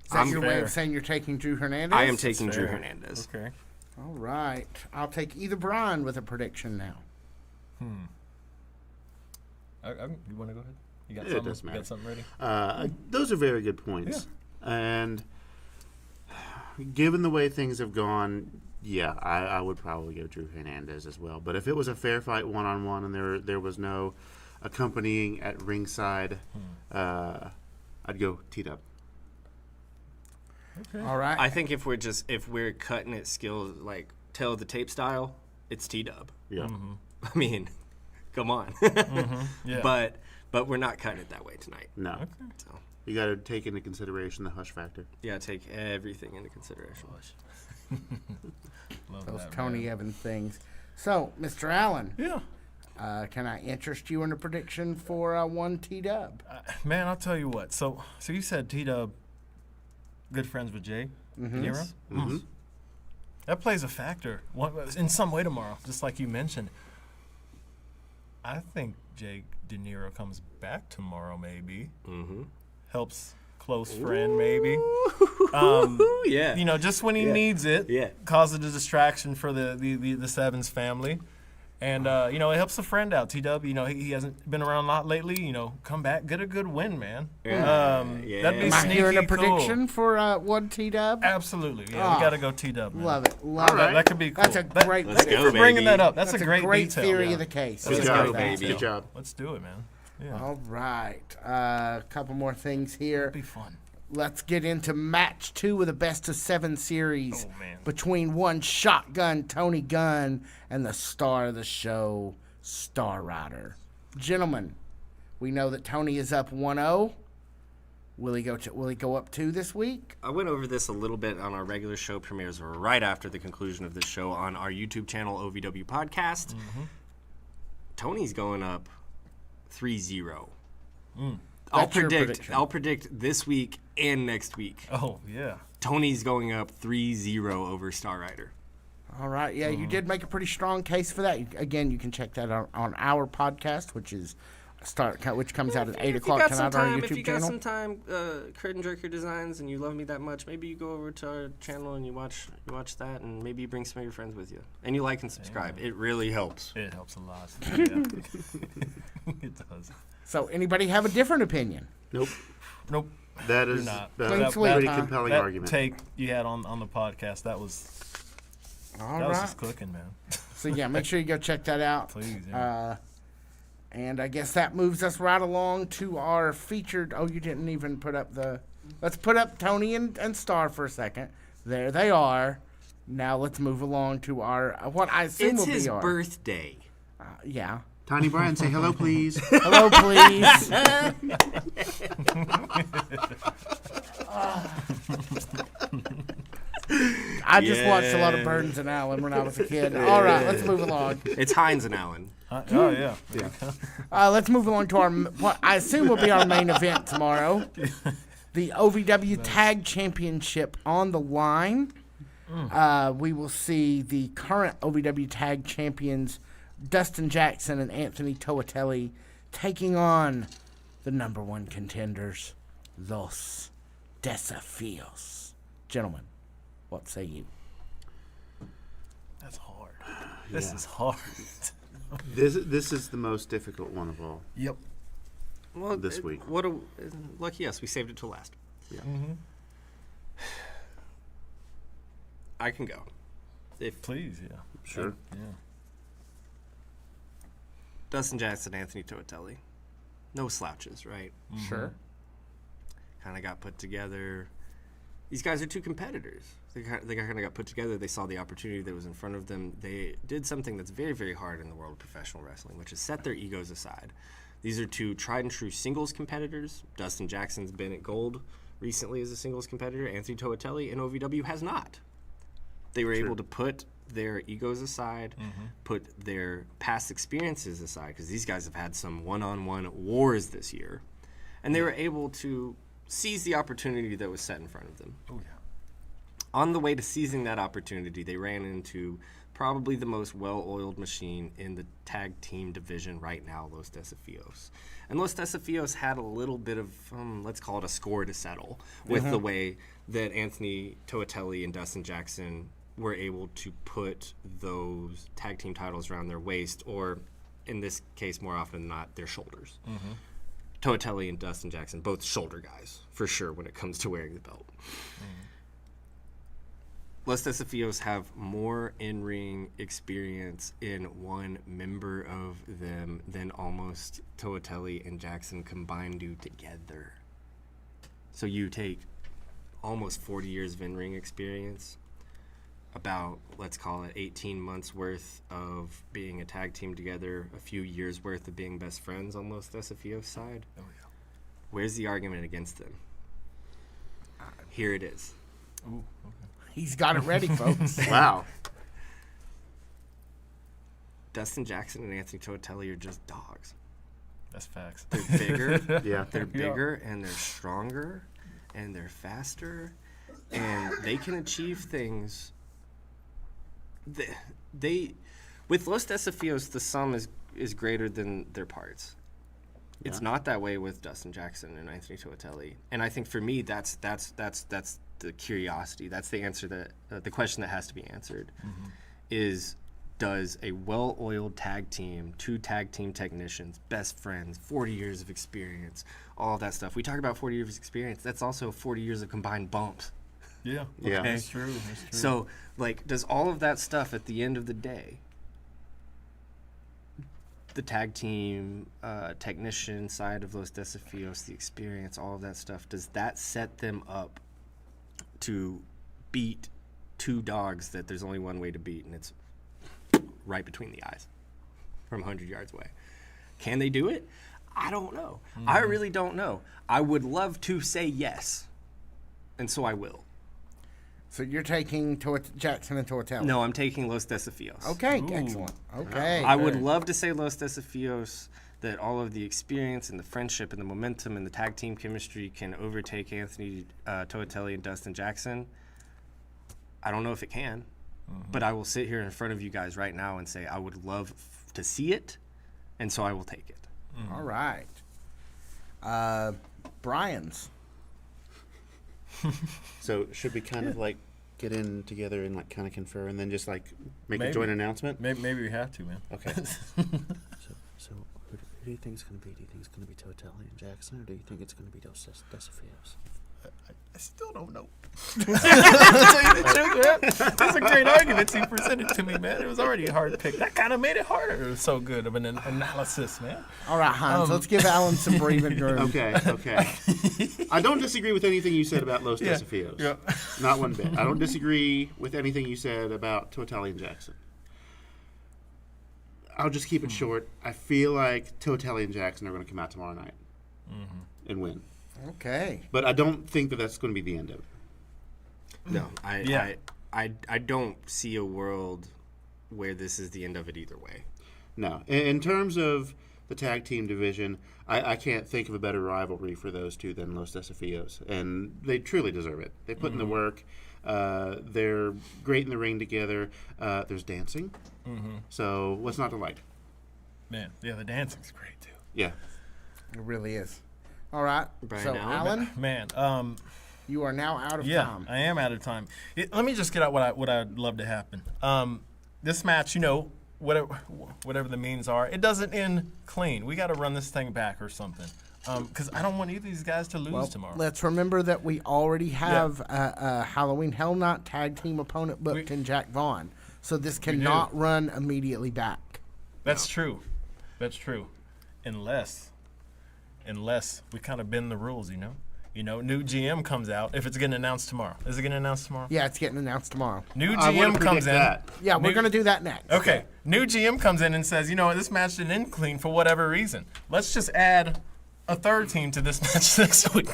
Is that your way of saying you're taking Drew Hernandez? I am taking Drew Hernandez. Okay. All right. I'll take either Brian with a prediction now. You want to go ahead? You got It something? doesn't You got something ready? Those are very good points. And given the way things have gone, yeah, I would probably go Drew Hernandez as well. But if it was a fair fight one-on-one and there was no accompanying at ringside, I'd go T-Dub. Okay. All right. I think if we're cutting it skills like tail of the tape style, it's T-Dub. Yeah. I mean, come on. Yeah. But we're not cutting it that way tonight. No. Okay. So You got to take into consideration the hush factor. yeah, take everything into consideration. Love Those that, Tony man. Evans things. So, Mr. Allen, Yeah. can I interest you in a prediction for one T-Dub? Man, I'll tell you what. So you said T-Dub, good friends with Jay De Niro? Mm-hmm. That plays a factor in some way tomorrow, just like you mentioned. I think Jay De Niro comes back tomorrow, maybe. Helps close friend, maybe. Yeah. You know, just when he needs it. Yeah. Causes a distraction for the Sevens family. And, you know, it helps a friend out. T-Dub, you know, he hasn't been around a lot lately. You know, come back, get a good win, man. That'd be Am I sneaky hearing a cool. prediction for one T-Dub? Absolutely. Yeah, we got to go T-Dub, man. Love it. Love right. it. That could be cool. That's a great. Let's Thank you go, for bringing baby. that up. That's That's a great detail. theory Yeah. of the case. That's Good a job, great baby. detail. Good job. Let's do it, man. Yeah. All right. A couple more things here. Be fun. Let's get into match 2 of the best of 7 series Oh, man. between one shotgun Tony Gunn and the star of the show, Star Rider. Gentlemen, we know that Tony is up 1-0. Will he go up 2 this week? I went over this a little bit on our regular show premieres or right after the conclusion of this show on our YouTube channel, OVW Podcast. Tony's going up 3-0. That's your prediction. I'll predict this week and next week. Oh, yeah. Tony's going up 3-0 over Star Rider. All right. Yeah, you did make a pretty strong case for that. Again, you can check that on our podcast, which comes out at 8 o'clock tonight on our YouTube if you channel. got some time, Curtain Jerker Designs, and you love me that much, maybe you go over to our channel and you watch that, and maybe you bring some of your friends with you, and you like and subscribe. It really helps. It helps a lot. Yeah. It does. So, anybody have a different opinion? Nope. Nope. That is not. a Clean sweep, pretty huh? compelling That argument. take you had on the podcast, that was All that was right. just cooking, man. So, yeah, make sure you go check that out. Please, yeah. And I guess that moves us right along to our featured. Oh, you didn't even put up the. Let's put up Tony and Star for a second. There they are. Now let's move along to our what I assume It's will his be our. birthday. Yeah. Tiny Brian, say hello, please. Hello, please. I just watched a lot of Burns and Allen when I was a kid. All right, let's move along. It's Hines and Allen. Oh, yeah. Let's move along to our what I assume will be our main event tomorrow. The OVW Tag Championship on the line. We will see the current OVW Tag Champions, Dustin Jackson and Anthony Toatelli, taking on the number 1 contenders, Los Desafios. Gentlemen, what say you? That's hard. This is hard. This is the most difficult one of all. Yep. Well, This week. Lucky us, we saved it till last. Yeah. I can go. Please, yeah. Sure. Yeah. Dustin Jackson, Anthony Toatelli. No slouches, right? Sure. Kind of got put together. These guys are two competitors. They kind of got put together. They saw the opportunity that was in front of them. They did something that's very, very hard in the world of professional wrestling, which is set their egos aside. These are two tried and true singles competitors. Dustin Jackson's been at Gold recently as a singles competitor. Anthony Toatelli in OVW has not. They were able to put their egos aside, put their past experiences aside, because these guys have had some one-on-one wars this year, and they were able to seize the opportunity that was set in front of them. Oh, yeah. On the way to seizing that opportunity, they ran into probably the most well-oiled machine in the tag team division right now, Los Desafios. And Los Desafios had a little bit of, let's call it a score to settle with the way that Anthony Toatelli and Dustin Jackson were able to put those tag team titles around their waist, or in this case, more often than not, their shoulders. Toatelli and Dustin Jackson, both shoulder guys, for sure, when it comes to wearing the belt. Los Desafios have more in-ring experience in one member of them than almost Toatelli and Jackson combined do together. So you take almost 40 years of in-ring experience, about, let's call it 18 months worth of being a tag team together, a few years worth of being best friends on Los Desafios' side. Oh, yeah. Where's the argument against them? Here it is. Ooh, okay. He's got it ready, folks. Wow. Dustin Jackson and Anthony Toatelli are just dogs. That's facts. They're bigger. Yeah. They're bigger and they're stronger and they're faster and they can achieve things. They with Los Desafios, the sum is greater than their parts. It's not that way with Dustin Jackson and Anthony Toatelli. And I think for me, that's the curiosity. That's the answer that the question that has to be answered is, does a well-oiled tag team, two tag team technicians, best friends, 40 years of experience, all that stuff. We talk about 40 years of experience. That's also 40 years of combined bumps. Yeah. Yeah. That's true. That's true. So, like, does all of that stuff at the end of the day, the tag team, technician side of Los Desafios, the experience, all of that stuff, does that set them up to beat two dogs that there's only one way to beat, and it's right between the eyes from 100 yards away? Can they do it? I don't know. I really don't know. I would love to say yes, and so I will. So you're taking Jackson and Toatelli? No, I'm taking Los Desafios. Okay, excellent. Okay. I would love to say Los Desafios, that all of the experience and the friendship and the momentum and the tag team chemistry can overtake Anthony Toatelli and Dustin Jackson. I don't know if it can, but I will sit here in front of you guys right now and say I would love to see it, and so I will take it. All right. Brian's. So should we kind of like get in together and like kind of confer and then just like make a Maybe. joint announcement? Maybe we have to, man. Okay. So who do you think it's going to be? Do you think it's going to be Toatelli and Jackson, or do you think it's going to be Dos Desafios? I still don't know. That's a great argument you presented to me, man. It was already a hard pick. That kind of made it harder. It was so good of an analysis, man. All right, Hans, let's give Alan some breathing room. Okay. I don't disagree with anything you said about Los Yeah, Desafios. yeah. Not one bit. I don't disagree with anything you said about Toatelli and Jackson. I'll just keep it short. I feel like Toatelli and Jackson are going to come out tomorrow night and win. Okay. But I don't think that that's going to be the end of it. No, I don't see a world where this is the end of it either way. No. In terms of the tag team division, I can't think of a better rivalry for those two than Los Desafios. And they truly deserve it. They put in the work. They're great in the ring together. There's dancing. So what's not to like? Man, yeah, the dancing's great, too. Yeah. It really is. All right. Brian So, Allen? Alan, Man, you are now out of yeah, time. I am out of time. Let me just get out what I'd love to happen. This match, whatever the means are, it doesn't end clean. We got to run this thing back or something. because I don't want either of these guys to lose tomorrow. Let's remember that we already have a Halloween Hell Night tag team opponent booked in Jack Vaughn, so this cannot run immediately back. That's true. That's true. Unless we kind of bend the rules, you know. New GM comes out. If it's getting announced tomorrow, is it getting announced tomorrow? Yeah, it's getting announced tomorrow. New GM comes in. Yeah, we're going to do that next. Okay. New GM comes in and says, you know what, this match didn't end clean for whatever reason. Let's just add a third team to this match next week.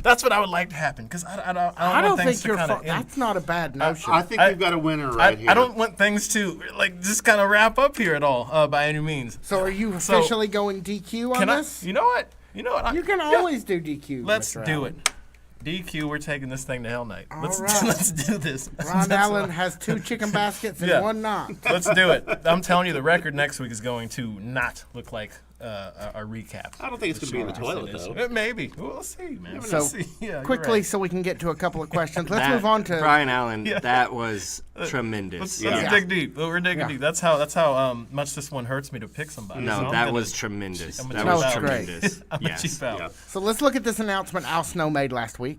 That's what I would like to happen, because I don't want things to kind of end. That's not a bad notion. I think we've got a winner right here. I don't want things to just kind of wrap up here at all by any means. So are you officially going DQ on this? You know what? You can always do DQ. Let's Mr. do Allen. it. DQ, we're taking this thing to Hell Night. Let's do this. Ron Allen has 2 chicken baskets and 1 not. Let's do it. I'm telling you, the record next week is going to not look like a recap. I don't think it's going to be in the toilet, though. Maybe. We'll see, man. So, we'll see. Yeah, quickly, so we can get to a couple of questions. Let's move on to Brian Allen. That was tremendous. Let's dig deep. We're digging deep. That's how much this one hurts me to pick somebody. No, that was tremendous. That was tremendous. I'm a cheap out. So let's look at this announcement Al Snow made last week.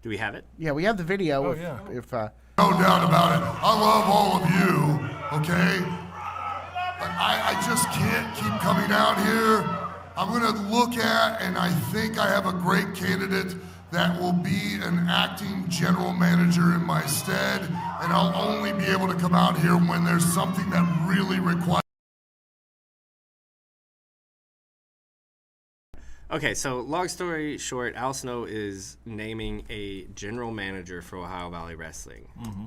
Do we have it? Yeah, we have the video. No doubt about it. I love all of you, okay? But I just can't keep coming out here. I'm going to look at, and I think I have a great candidate that will be an acting general manager in my stead, and I'll only be able to come out here when there's something that really requires. Okay, so long story short, Al Snow is naming a general manager for Ohio Valley Wrestling. Mm-hmm.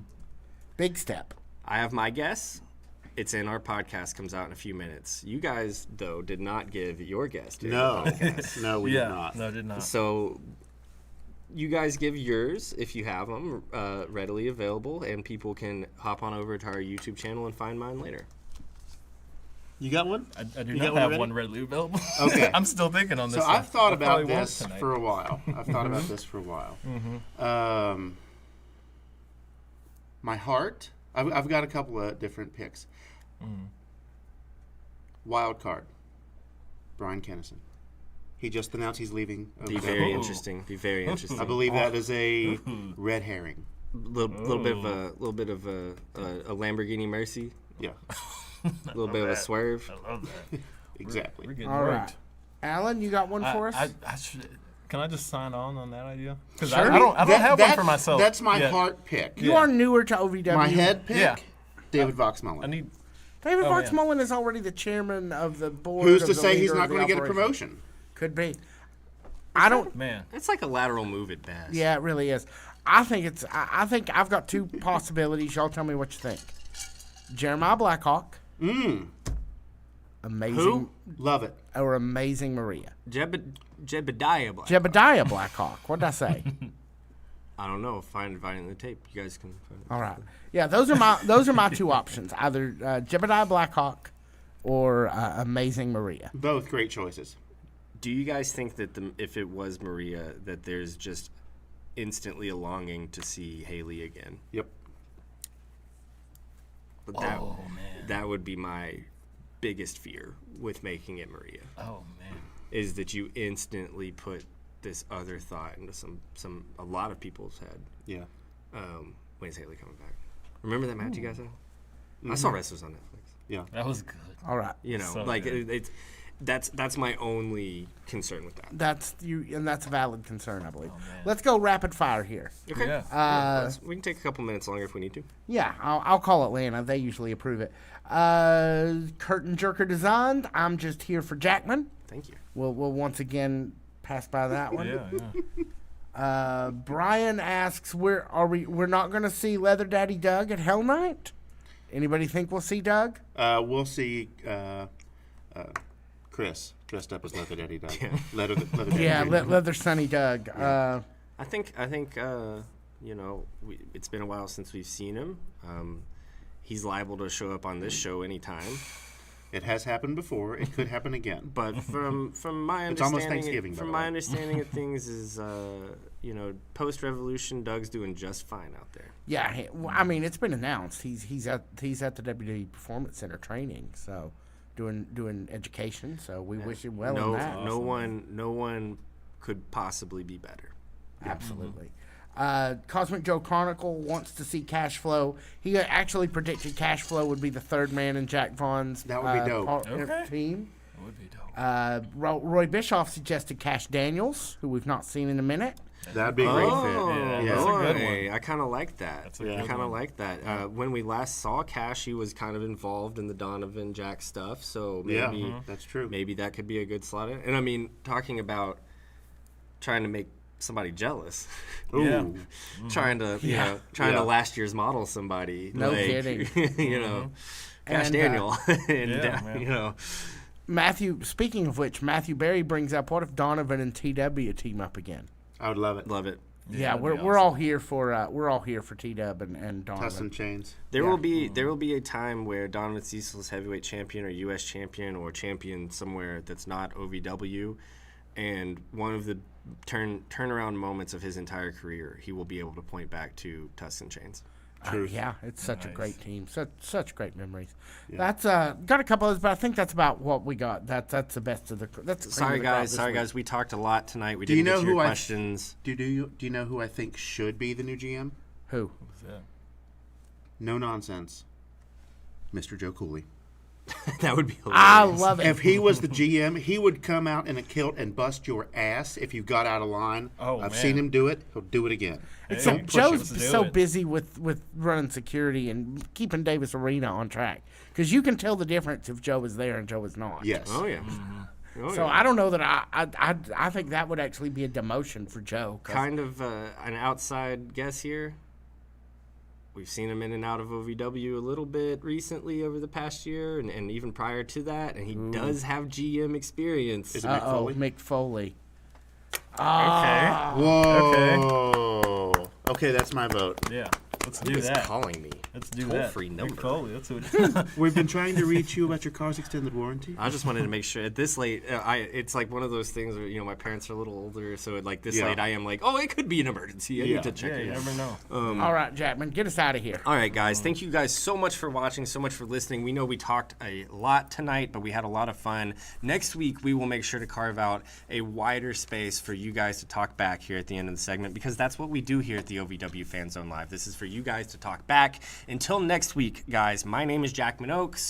Big step. I have my guess. It's in our podcast, comes out in a few minutes. You guys, though, did not give your guess to the podcast. No, we did not. No, did not. So you guys give yours if you have them readily available, and people can hop on over to our YouTube channel and find mine later. You got one? I do not have one readily available. Okay. I'm still thinking on this. So I've thought about this for a while. My heart, I've got a couple of different picks. Wild card, Brian Kennison. He just announced he's leaving. Be very interesting. I believe that is a red herring. Little bit of a Lamborghini Mercy. Yeah. A little bit of a swerve. I love that. Exactly. We're getting All worked. right. Alan, you got one for us? Can I just sign on that idea? Because Sure. I don't have one for myself. That's my heart pick. You are newer to OVW. My head pick, Yeah. David Vox-Mullen. I need. David Vox-Mullen is already the chairman of the board. Who's of to the say he's leader not of the going to get a operation. promotion? Could be. I don't. Man. It's like a lateral move at best. Yeah, it really is. I think I've got 2 possibilities. Y'all tell me what you think. Jeremiah Blackhawk. Amazing. Who? Love it. Or Amazing Maria. Jebediah Black. Jebediah Blackhawk. What did I say? I don't know. Find it in the tape. You guys can find it. All right. Yeah, those are my 2 options. Either Jebediah Blackhawk or Amazing Maria. Both great choices. Do you guys think that if it was Maria, that there's just instantly a longing to see Haley again? Yep. But that would be my biggest fear with making it Maria. Oh man. Is that you instantly put this other thought into a lot of people's head. Yeah. When is Haley coming back? Remember that match you guys had? I saw Wrestlers on Netflix. Yeah. That was good. All right. You know, So like good. that's my only concern with that. That's a valid concern, I believe. Oh, man. Let's go rapid fire here. Okay. Yeah. We can take a couple minutes longer if we need to. Yeah, I'll call Atlanta. They usually approve it. Curtain Jerker Designed. I'm just here for Jackman. Thank you. We'll once again pass by that one. Yeah. Brian asks, we're not going to see Leather Daddy Doug at Hell Night? Anybody think we'll see Doug? We'll see Chris dressed up as Leather Daddy Doug. Leather Daddy Yeah, Doug. Leather Sunny Doug. I think you know, it's been a while since we've seen him. He's liable to show up on this show anytime. It has happened before. It could happen again. But from my It's almost understanding, Thanksgiving, from by the my way. understanding of things is, you know, post-revolution, Doug's doing just fine out there. Yeah, I mean, it's been announced. He's at the WWE Performance Center training, so doing education. So we wish him well in that. No one could possibly be better. Absolutely. Cosmic Joe Chronicle wants to see Cash Flow. He actually predicted Cash Flow would be the third man in Jack Vaughn's That would be dope. team. That would be dope. Roy Bischoff suggested Cash Daniels, who we've not seen in a minute. That'd be a great fit. Yeah, that's a good one. I kind of like that. I kind of like that. When we last saw Cash, he was kind of involved in the Donovan Jack stuff, so maybe that's true. Maybe that could be a good slot in. And I mean, talking about trying to make somebody jealous, trying to last year's model somebody. No kidding. Cash And, Daniel, Matthew. Speaking of which, Matthew Berry brings up, what if Donovan and TW team up again? I would love it. Love it. Yeah, we're all here for TW and Donovan. Tussin Chains. There will be a time where Donovan Cecil's heavyweight champion or U.S. champion or champion somewhere that's not OVW, and one of the turnaround moments of his entire career, he will be able to point back to Tussin Chains. Yeah, it's such a great team. Such great memories. Yeah. That's got a couple others, but I think that's about what we got. That's the best of the. That's sorry guys. We talked a lot tonight. We didn't get to your questions. Do you know who I think should be the new GM? Who? Who's that? No nonsense, Mr. Joe Cooley. That would be hilarious. I love it. If he was the GM, he would come out in a kilt and bust your ass if you got out of line. I've seen him do it. He'll do it again. Except Joe's so busy with running security and keeping Davis Arena on track, because you can tell the difference if Joe is there and Joe is not. Yes. Oh yeah. So I don't know that I think that would actually be a demotion for Joe. Kind of an outside guess here. We've seen him in and out of OVW a little bit recently over the past year, and even prior to that, and he does have GM experience. Is it Mick Foley? Mick Foley. Whoa. Okay, that's my vote. Yeah. Let's do Who is that. calling me? Let's do Toll-free that. number. Mick Foley, that's what We've been trying to reach you about your car's extended warranty. I just wanted to make sure at this late, it's like one of those things where my parents are a little older, so at like this late, I am like, it could be an emergency. I need to check it. You never know. All right, Jackman, get us out of here. All right, guys. Thank you guys so much for watching, so much for listening. We know we talked a lot tonight, but we had a lot of fun. Next week, we will make sure to carve out a wider space for you guys to talk back here at the end of the segment, because that's what we do here at the OVW Fan Zone Live. This is for you guys to talk back. Until next week, guys, my name is Jackman Oaks.